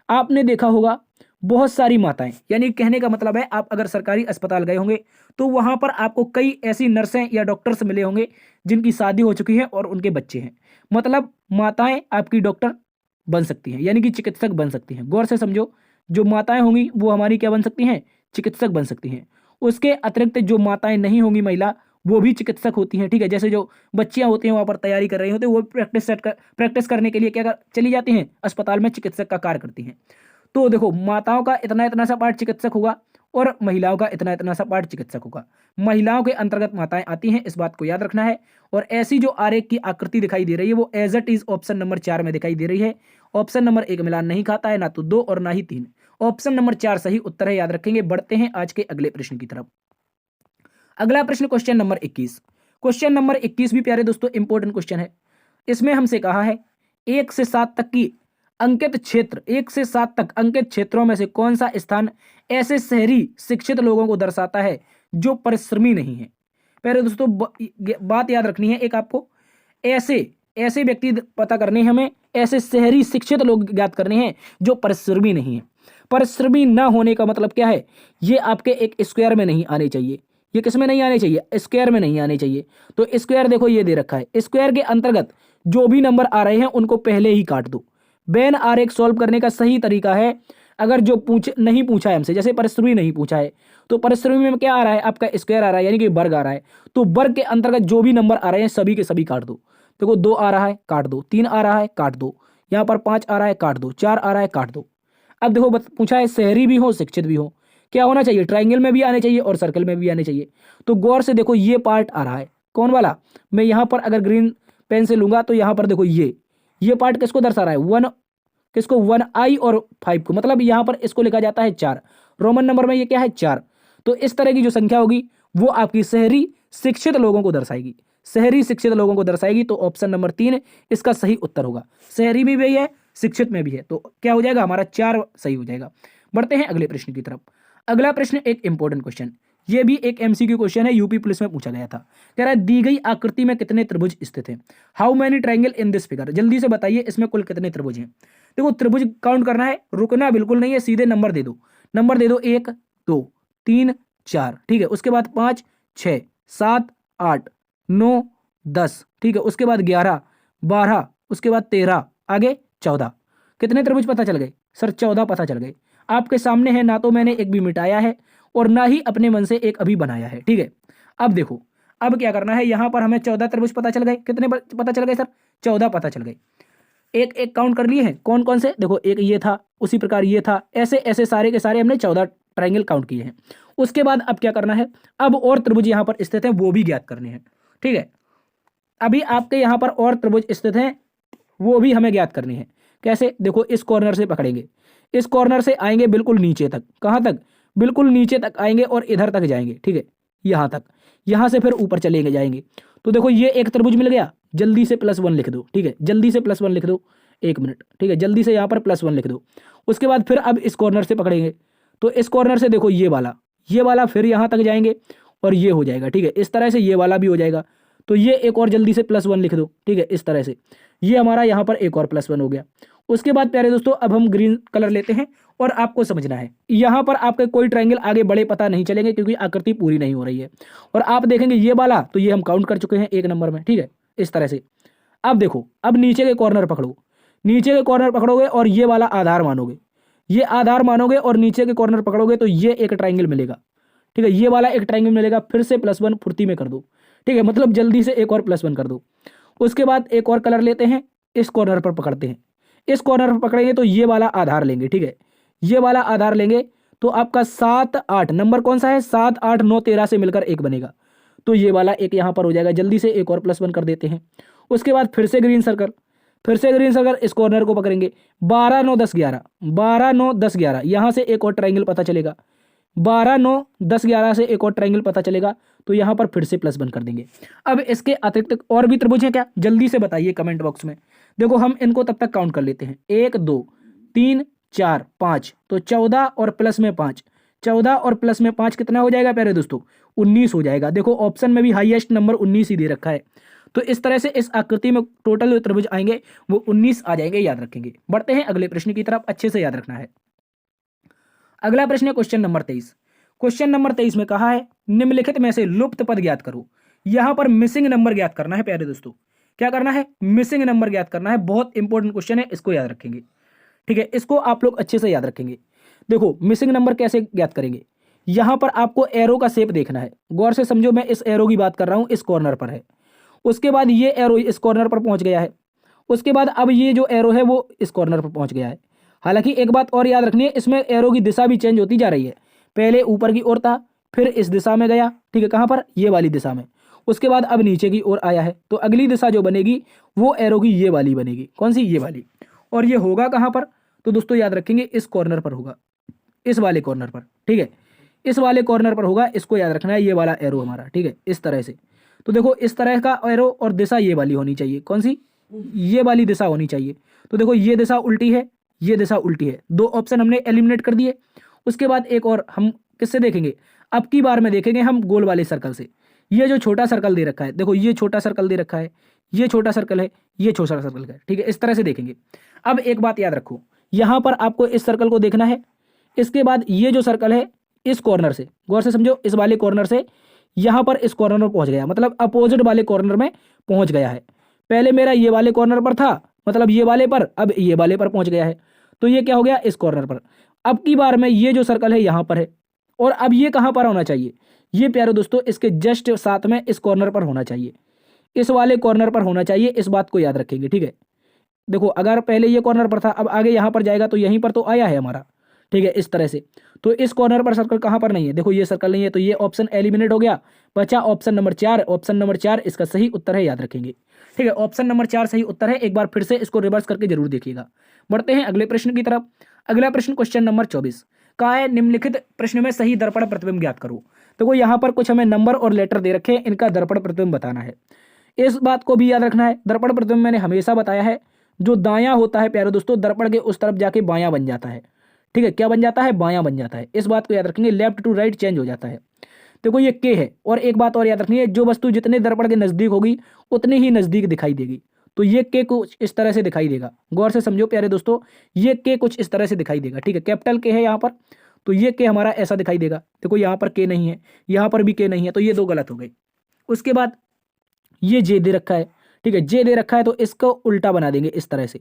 आपने देखा होगा बहुत सारी माताएं, यानी कहने का मतलब है आप अगर सरकारी अस्पताल गए होंगे तो वहां पर आपको कई ऐसी नर्सें या डॉक्टर्स मिले होंगे जिनकी शादी हो चुकी है और उनके बच्चे हैं। मतलब माताएं आपकी डॉक्टर बन सकती हैं, यानी कि चिकित्सक बन सकती हैं। गौर से समझो, जो माताएं होंगी वो हमारी क्या बन सकती हैं? चिकित्सक बन सकती हैं। उसके अतिरिक्त जो माताएं नहीं होंगी महिला, वो भी चिकित्सक होती हैं, ठीक है। जैसे जो बच्चियां होती हैं वहां पर तैयारी कर रही होती है, वो प्रैक्टिस करने के लिए चली जाती हैं अस्पताल में, चिकित्सक का कार्य करती हैं। तो देखो माताओं का इतना इतना सा पार्ट चिकित्सक होगा और महिलाओं का इतना इतना सा पार्ट चिकित्सक होगा। महिलाओं के अंतर्गत माताएं आती हैं, इस बात को याद रखना है। और ऐसी जो आरेख की आकृति दिखाई दे रही है वो as it is option number 4 में दिखाई दे रही है। ऑप्शन नंबर 1 मिलान नहीं खाता है, ना तो 2 और ना ही 3। ऑप्शन नंबर 4 सही उत्तर है, याद रखेंगे। बढ़ते हैं आज के अगले प्रश्न की तरफ। अगला प्रश्न क्वेश्चन नंबर 21। क्वेश्चन नंबर 21 भी प्यारे दोस्तों इंपॉर्टेंट क्वेश्चन है। इसमें हमसे कहा है 1 से 7 तक की अंकित क्षेत्र, 1 से 7 तक अंकित क्षेत्रों में से कौन सा स्थान ऐसे शहरी शिक्षित लोगों को दर्शाता है जो परिश्रमी नहीं है। प्यारे दोस्तों बात याद रखनी है एक आपको, ऐसे व्यक्ति पता करने हैं हमें, ऐसे शहरी शिक्षित लोग ज्ञात करने हैं जो परिश्रमी नहीं है। परिश्रमी ना होने का मतलब क्या है? ये आपके एक स्क्वायर में नहीं आने चाहिए। ये किस में नहीं आने चाहिए? स्क्वायर में नहीं आने चाहिए। तो स्क्वायर देखो ये दे रखा है, स्क्वायर के अंतर्गत जो भी नंबर आ रहे हैं उनको पहले ही काट दो। बेन आरेख सॉल्व करने का सही तरीका है, अगर जो नहीं पूछा है हमसे, जैसे परिश्रमी नहीं पूछा है, तो परिश्रमी में क्या आ रहा है? आपका स्क्वायर आ रहा है, यानी कि वर्ग आ रहा है। तो वर्ग के अंतर्गत जो भी नंबर आ रहे हैं सभी के सभी काट दो। देखो 2 आ रहा है, काट दो। 3 आ रहा है, काट दो। यहाँ पर 5 आ रहा है, काट दो। 4 आ रहा है, काट दो। अब देखो पूछा है शहरी भी हो शिक्षित भी हो, क्या होना चाहिए? ट्राइंगल में भी आने चाहिए और सर्कल में भी आने चाहिए। तो गौर से देखो ये पार्ट आ रहा है, कौन वाला? मैं यहाँ पर अगर ग्रीन पेन से लूंगा तो यहाँ पर देखो ये पार्ट किसको दर्शा रहा है? 1I और 5 को, मतलब यहाँ पर इसको लिखा जाता है 4। रोमन नंबर में ये क्या है? 4। तो इस तरह की जो संख्या होगी वो आपकी शहरी शिक्षित लोगों को दर्शाएगी, शहरी शिक्षित लोगों को दर्शाएगी। तो ऑप्शन नंबर 3 इसका सही उत्तर होगा। शहरी में भी है, शिक्षित में भी है, तो क्या हो जाएगा हमारा? 4 सही हो जाएगा। बढ़ते हैं अगले प्रश्न की तरफ। अगला प्रश्न एक इंपॉर्टेंट क्वेश्चन, ये भी एक एमसीक्यू क्वेश्चन है, यूपी पुलिस में पूछा गया था। कह रहा है दी गई आकृति में कितने त्रिभुज स्थित हैं? How many triangle in this figure. जल्दी से बताइए इसमें कुल कितने त्रिभुज हैं। देखो त्रिभुज काउंट करना है, रुकना बिल्कुल नहीं है, सीधे नंबर दे दो। नंबर दे दो 1 2 3 4, ठीक है। उसके बाद 5 6 7 8 9 10, ठीक है। उसके बाद 11 12, उसके बाद 13, आगे 14। कितने त्रिभुज पता चल गए? सर 14 पता चल गए। आपके सामने है, ना तो मैंने एक भी मिटाया है और ना ही अपने मन से एक अभी बनाया है, ठीक है। अब देखो अब क्या करना है, यहां पर हमें 14 त्रिभुज पता चल गए। कितने पता चल गए सर? 14 पता चल गए। एक एक काउंट कर लिए हैं, कौन कौन से? देखो एक ये था, उसी प्रकार ये था, ऐसे ऐसे सारे के सारे हमने 14 ट्रायंगल काउंट किए हैं। उसके बाद अब क्या करना है, अब और त्रिभुज यहां पर स्थित है वो भी ज्ञात करने हैं, ठीक है। अभी आपके यहां पर और त्रिभुज स्थित हैं वो भी हमें ज्ञात करने हैं। कैसे? देखो इस कॉर्नर से पकड़ेंगे, इस कॉर्नर से आएंगे बिल्कुल नीचे तक। कहां तक? बिल्कुल नीचे तक आएंगे और इधर तक जाएंगे, ठीक है, यहां तक। यहां से फिर ऊपर चलेंगे जाएंगे। तो देखो ये एक त्रिभुज मिल गया, जल्दी से +1 लिख दो, ठीक है, जल्दी से +1 लिख दो, 1 मिनट, ठीक है, जल्दी से यहाँ पर +1 लिख दो। उसके बाद फिर अब इस कॉर्नर से पकड़ेंगे, तो इस कॉर्नर से देखो ये वाला फिर यहाँ तक जाएंगे और ये हो जाएगा, ठीक है। इस तरह से ये वाला भी हो जाएगा। तो ये एक और जल्दी से +1 लिख दो, ठीक है, इस तरह से ये हमारा यहाँ पर एक और +1 हो गया। उसके बाद प्यारे दोस्तों अब हम ग्रीन कलर लेते हैं और आपको समझना है, यहाँ पर आपके कोई ट्रायंगल आगे बड़े पता नहीं चलेंगे क्योंकि आकृति पूरी नहीं हो रही है। और आप देखेंगे ये वाला, तो ये हम काउंट कर चुके हैं 1 नंबर में, ठीक है, इस तरह से। अब देखो अब नीचे के कॉर्नर पकड़ो, नीचे के कॉर्नर पकड़ोगे और ये वाला आधार मानोगे, ये आधार मानोगे और नीचे के कॉर्नर पकड़ोगे तो ये एक ट्रायंगल मिलेगा, ठीक है, ये वाला एक ट्रायंगल मिलेगा, फिर से +1 फुर्ती में कर दो। ठीक है, मतलब जल्दी से एक और +1 कर दो। उसके बाद एक और कलर लेते हैं, इस कॉर्नर पर पकड़ते हैं। इस कॉर्नर पर पकड़ेंगे तो ये वाला आधार लेंगे। ठीक है, ये वाला आधार लेंगे तो आपका 7 8 नंबर कौन सा है, 7 8 9 13 से मिलकर एक बनेगा। तो ये वाला एक यहाँ पर हो जाएगा। जल्दी से एक और +1 कर देते हैं। उसके बाद फिर से ग्रीन सर्कल, फिर से ग्रीन सर्कल, इस कॉर्नर को पकड़ेंगे। 12 9 10 11, 12 9 10 11, यहाँ से एक और ट्रायंगल पता चलेगा। 12 9 10 11 से एक और ट्रायंगल पता चलेगा, तो यहाँ पर फिर से +1 कर देंगे। अब इसके अतिरिक्त और भी त्रिभुज हैं क्या, जल्दी से बताइए कमेंट बॉक्स में। देखो हम इनको तब तक काउंट कर लेते हैं, 1 2 3 4 5, तो 14 और प्लस में 5, 14 और प्लस में 5 कितना हो जाएगा प्यारे दोस्तों, 19 हो जाएगा। देखो ऑप्शन में भी हाईएस्ट नंबर 19 ही दे रखा है। तो इस तरह से इस आकृति में टोटल जो त्रिभुज आएंगे वो 19 आ जाएंगे, याद रखेंगे। बढ़ते हैं अगले प्रश्न की तरफ, अच्छे से याद रखना है। अगला प्रश्न है क्वेश्चन नंबर 23। क्वेश्चन नंबर 23 में कहा है निम्नलिखित में से लुप्त पद ज्ञात करो। यहां पर मिसिंग नंबर ज्ञात करना है प्यारे दोस्तों। क्या करना है, मिसिंग नंबर ज्ञात करना है। बहुत इंपॉर्टेंट क्वेश्चन है, इसको याद रखेंगे। ठीक है, इसको आप लोग अच्छे से याद रखेंगे। देखो मिसिंग नंबर कैसे ज्ञात करेंगे, यहां पर आपको एरो का शेप देखना है। गौर से समझो, मैं इस एरो की बात कर रहा हूं, इस कॉर्नर पर है। उसके बाद ये एरो इस कॉर्नर पर पहुंच गया है। उसके बाद अब ये जो एरो है वो इस कॉर्नर पर पहुंच गया है। हालांकि एक बात और याद रखनी है, इसमें एरो की दिशा भी चेंज होती जा रही है। पहले ऊपर की ओर था, फिर इस दिशा में गया। ठीक है, कहां पर, ये वाली दिशा में। उसके बाद अब नीचे की ओर आया है, तो अगली दिशा जो बनेगी वो एरो की ये वाली बनेगी। कौन सी, ये वाली। और ये होगा कहां पर, तो दोस्तों याद रखेंगे इस कॉर्नर पर होगा, इस वाले कॉर्नर पर। ठीक है, इस वाले कॉर्नर पर होगा, इसको याद रखना है, ये वाला एरो हमारा। ठीक है, इस तरह से। तो देखो इस तरह का एरो और दिशा ये वाली होनी चाहिए। कौन सी, ये वाली दिशा होनी चाहिए। तो देखो ये दिशा उल्टी है, ये दिशा उल्टी है। दो ऑप्शन हमने एलिमिनेट कर दिए। उसके बाद एक और हम किससे देखेंगे, अब की बार में देखेंगे हम गोल वाले सर्कल से। ये जो छोटा सर्कल दे रखा है, देखो ये छोटा सर्कल दे रखा है, ये छोटा सर्कल है, ये छोटा सर्कल है। ठीक है, इस तरह से देखेंगे। अब एक बात याद रखो, यहां पर आपको इस सर्कल को देखना है। इसके बाद ये जो सर्कल है इस कॉर्नर से, गौर से समझो, इस वाले कॉर्नर से यहां पर इस कॉर्नर में पहुंच गया, मतलब अपोजिट वाले कॉर्नर में पहुंच गया है। पहले मेरा ये वाले कॉर्नर पर था, मतलब ये वाले पर, अब ये वाले पर पहुंच गया है। तो ये क्या हो गया, इस कॉर्नर पर। अब की बार में ये जो सर्कल है यहां पर है, और अब ये कहां पर होना चाहिए, ये प्यारे दोस्तों इसके जस्ट साथ में इस कॉर्नर पर होना चाहिए, इस वाले कॉर्नर पर होना चाहिए। इस बात को याद रखेंगे। ठीक है, देखो अगर पहले ये कॉर्नर पर था, अब आगे यहां पर जाएगा तो यहीं पर तो आया है हमारा। ठीक है, इस तरह से। तो इस कॉर्नर पर सर्कल कहां पर नहीं है, देखो ये सर्कल नहीं है, तो ये ऑप्शन एलिमिनेट हो गया। बचा ऑप्शन नंबर 4। ऑप्शन नंबर 4 इसका सही उत्तर है, याद रखेंगे। ठीक है, ऑप्शन नंबर 4 सही उत्तर है। एक बार फिर से इसको रिवर्स करके जरूर देखिएगा। बढ़ते हैं अगले प्रश्न की तरफ। अगला प्रश्न क्वेश्चन नंबर 24 कहा है निम्नलिखित प्रश्न में सही दर्पण प्रतिबिंब ज्ञात करो। देखो यहाँ पर कुछ हमें नंबर और लेटर दे रखे हैं, इनका दर्पण प्रतिबिंब बताना है। इस बात को भी याद रखना है, दर्पण प्रतिबिंब मैंने हमेशा बताया है, जो दायां होता है प्यारे दोस्तों, दर्पण के उस तरफ जाके बायां बन जाता है। ठीक है, क्या बन जाता है, बायां बन जाता है। इस बात को याद रखेंगे, लेफ्ट टू राइट चेंज हो जाता है। देखो ये के है, और एक बात और याद रखनी है, जो वस्तु जितने दर्पण के नजदीक होगी उतनी ही नजदीक दिखाई देगी। तो ये के कुछ इस तरह से दिखाई देगा। गौर से समझो प्यारे दोस्तों, ये के कुछ इस तरह से दिखाई देगा। ठीक है, कैपिटल के है यहाँ पर, तो ये के हमारा ऐसा दिखाई देगा। देखो यहाँ पर के नहीं है, यहाँ पर भी के नहीं है, तो ये दो गलत हो गए। उसके बाद ये जे दे रखा है। ठीक है, जे दे रखा है, तो इसको उल्टा बना देंगे इस तरह से,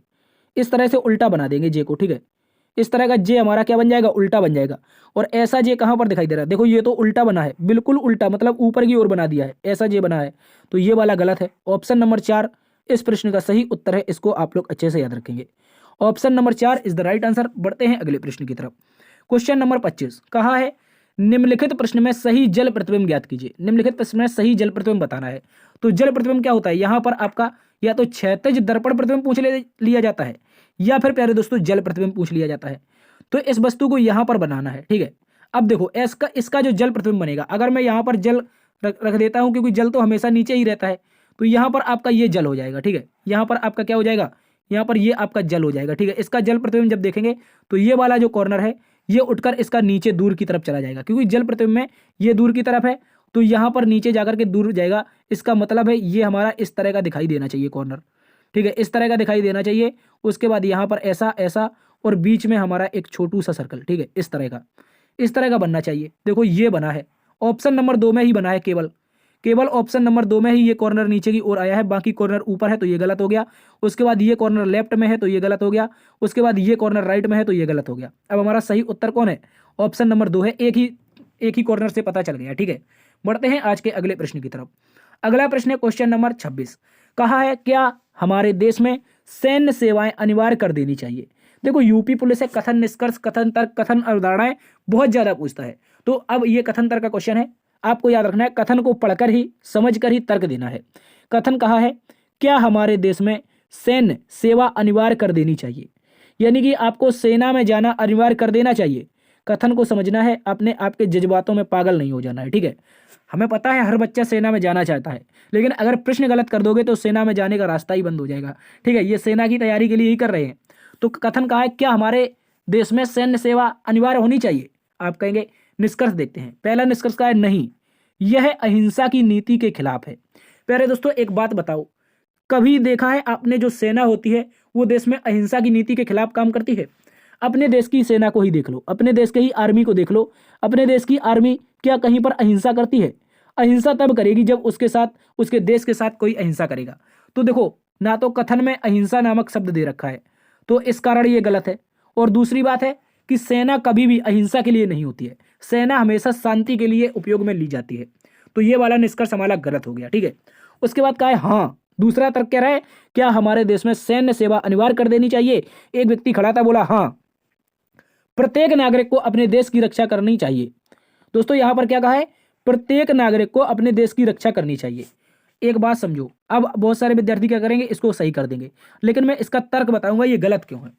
इस तरह से उल्टा बना देंगे जे को। ठीक है, इस तरह का जे हमारा क्या बन जाएगा, उल्टा बन जाएगा। और ऐसा जे कहां पर दिखाई दे रहा है, देखो ये तो उल्टा बना है, बिल्कुल उल्टा, मतलब ऊपर की ओर बना दिया है, ऐसा जे बना है। तो ये वाला गलत है। ऑप्शन नंबर 4 इस प्रश्न का सही उत्तर है, इसको आप लोग अच्छे से याद रखेंगे। Option number 4 is the right answer. बढ़ते हैं अगले प्रश्न की तरफ। क्वेश्चन नंबर 25 कहा है निम्नलिखित प्रश्न में सही जल प्रतिबिंब ज्ञात कीजिए। निम्नलिखित प्रश्न में सही जल प्रतिबिंब बताना है। तो जल प्रतिबिंब क्या होता है, यहां पर आपका या तो क्षैतिज दर्पण प्रतिबिंब पूछ लिया जाता है, या फिर प्यारे दोस्तों जल प्रतिबिंब पूछ लिया जाता है। तो इस वस्तु को यहां पर बनाना है। ठीक है, अब देखो इसका जो जल प्रतिबिंब बनेगा, अगर मैं यहां पर जल रख देता हूं, क्योंकि जल तो हमेशा नीचे ही रहता है, तो यहां पर आपका ये जल हो जाएगा। ठीक है, यहां पर आपका क्या हो जाएगा, यहाँ पर ये आपका जल हो जाएगा। ठीक है, इसका जल प्रतिबिंब जब देखेंगे तो ये वाला जो कॉर्नर है ये उठकर इसका नीचे दूर की तरफ चला जाएगा, क्योंकि जल प्रतिबिंब में ये दूर की तरफ है, तो यहाँ पर नीचे जाकर के दूर जाएगा। इसका मतलब है ये हमारा इस तरह का दिखाई देना चाहिए कॉर्नर। ठीक है, इस तरह का दिखाई देना चाहिए। उसके बाद यहाँ पर ऐसा ऐसा, और बीच में हमारा एक छोटू सा सर्कल। ठीक है, इस तरह का बनना चाहिए। देखो ये बना है, ऑप्शन नंबर 2 में ही बना है, केवल ऑप्शन नंबर 2 में ही ये कॉर्नर नीचे की ओर आया है, बाकी कॉर्नर ऊपर है, तो ये गलत हो गया। उसके बाद ये कॉर्नर लेफ्ट में है, तो ये गलत हो गया। उसके बाद ये कॉर्नर राइट में है, तो ये गलत हो गया। अब हमारा सही उत्तर कौन है, ऑप्शन नंबर 2 है। एक ही कॉर्नर से पता चल गया। ठीक है, बढ़ते हैं आज के अगले प्रश्न की तरफ। अगला प्रश्न है क्वेश्चन नंबर 26। कहा है क्या हमारे देश में सैन्य सेवाएं अनिवार्य कर देनी चाहिए। देखो यूपी पुलिस है कथन निष्कर्ष कथन तर्क कथन अवधारणाएं बहुत ज्यादा पूछता है। तो अब ये कथन तर्क का क्वेश्चन है, आपको याद रखना है कथन को पढ़कर ही समझकर ही तर्क देना है। कथन कहा है क्या हमारे देश में सैन्य सेवा अनिवार्य कर देनी चाहिए, यानी कि आपको सेना में जाना अनिवार्य कर देना चाहिए। कथन को समझना है, अपने आपके जज्बातों में पागल नहीं हो जाना है। ठीक है, हमें पता है हर बच्चा सेना में जाना चाहता है, लेकिन अगर प्रश्न गलत कर दोगे तो सेना में जाने का रास्ता ही बंद हो जाएगा। ठीक है, ये सेना की तैयारी के लिए ही कर रहे हैं। तो कथन कहा है क्या हमारे देश में सैन्य सेवा अनिवार्य होनी चाहिए। आप कहेंगे निष्कर्ष देखते हैं। पहला निष्कर्ष का है नहीं, यह अहिंसा की नीति के खिलाफ है। प्यारे दोस्तों एक बात बताओ, कभी देखा है आपने जो सेना होती है वो देश में अहिंसा की नीति के खिलाफ काम करती है। अपने देश की सेना को ही देख लो, अपने देश के ही आर्मी को देख लो। अपने देश की आर्मी क्या कहीं पर अहिंसा करती है। अहिंसा तब करेगी जब उसके साथ उसके देश के साथ कोई अहिंसा करेगा। तो देखो ना तो कथन में अहिंसा नामक शब्द दे रखा है, तो इस कारण ये गलत है। और दूसरी बात है कि सेना कभी भी अहिंसा के लिए नहीं होती है, सेना हमेशा शांति के लिए उपयोग में ली जाती है। तो ये वाला निष्कर्ष हमारा गलत हो गया। ठीक है, उसके बाद कहा है हाँ, दूसरा तर्क कह रहा है क्या हमारे देश में सैन्य सेवा अनिवार्य कर देनी चाहिए। एक व्यक्ति खड़ा था, बोला हाँ, प्रत्येक नागरिक को अपने देश की रक्षा करनी चाहिए। दोस्तों यहां पर क्या कहा है, प्रत्येक नागरिक को अपने देश की रक्षा करनी चाहिए। एक बात समझो, अब बहुत सारे विद्यार्थी क्या करेंगे, इसको सही कर देंगे, लेकिन मैं इसका तर्क बताऊंगा ये गलत क्यों है।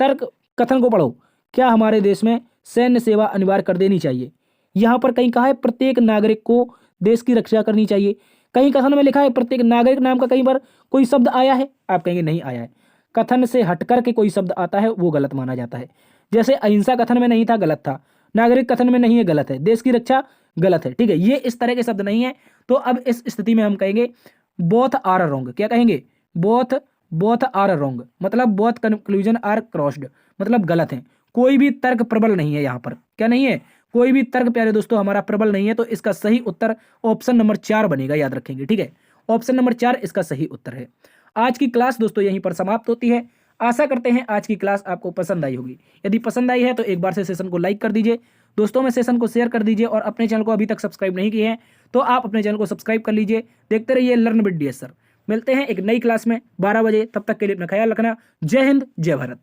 तर्क कथन को पढ़ो, क्या हमारे देश में सैन्य सेवा अनिवार्य कर देनी चाहिए। यहां पर कहीं कहा है प्रत्येक नागरिक को देश की रक्षा करनी चाहिए, कहीं कथन में लिखा है प्रत्येक नागरिक नाम का कहीं पर कोई शब्द आया है। आप कहेंगे नहीं आया है। कथन से हटकर के कोई शब्द आता है वो गलत माना जाता है। जैसे अहिंसा कथन में नहीं था, गलत था। नागरिक कथन में नहीं है, गलत है। देश की रक्षा गलत है। ठीक है, ये इस तरह के शब्द नहीं है। तो अब इस स्थिति में हम कहेंगे बोथ आर रॉन्ग। क्या कहेंगे, बोथ आर रॉन्ग, मतलब बोथ कंक्लूजन आर क्रॉस्ड, मतलब गलत है। कोई भी तर्क प्रबल नहीं है यहाँ पर। क्या नहीं है, कोई भी तर्क प्यारे दोस्तों हमारा प्रबल नहीं है। तो इसका सही उत्तर ऑप्शन नंबर 4 बनेगा, याद रखेंगे। ठीक है, ऑप्शन नंबर 4 इसका सही उत्तर है। आज की क्लास दोस्तों यहीं पर समाप्त होती है। आशा करते हैं आज की क्लास आपको पसंद आई होगी। यदि पसंद आई है तो एक बार से सेशन को लाइक कर दीजिए, दोस्तों में सेशन को शेयर कर दीजिए, और अपने चैनल को अभी तक सब्सक्राइब नहीं किए हैं तो आप अपने चैनल को सब्सक्राइब कर लीजिए। देखते रहिए लर्न विद डीएस सर। मिलते हैं एक नई क्लास में 12 बजे, तब तक के लिए अपना ख्याल रखना। जय हिंद, जय भारत।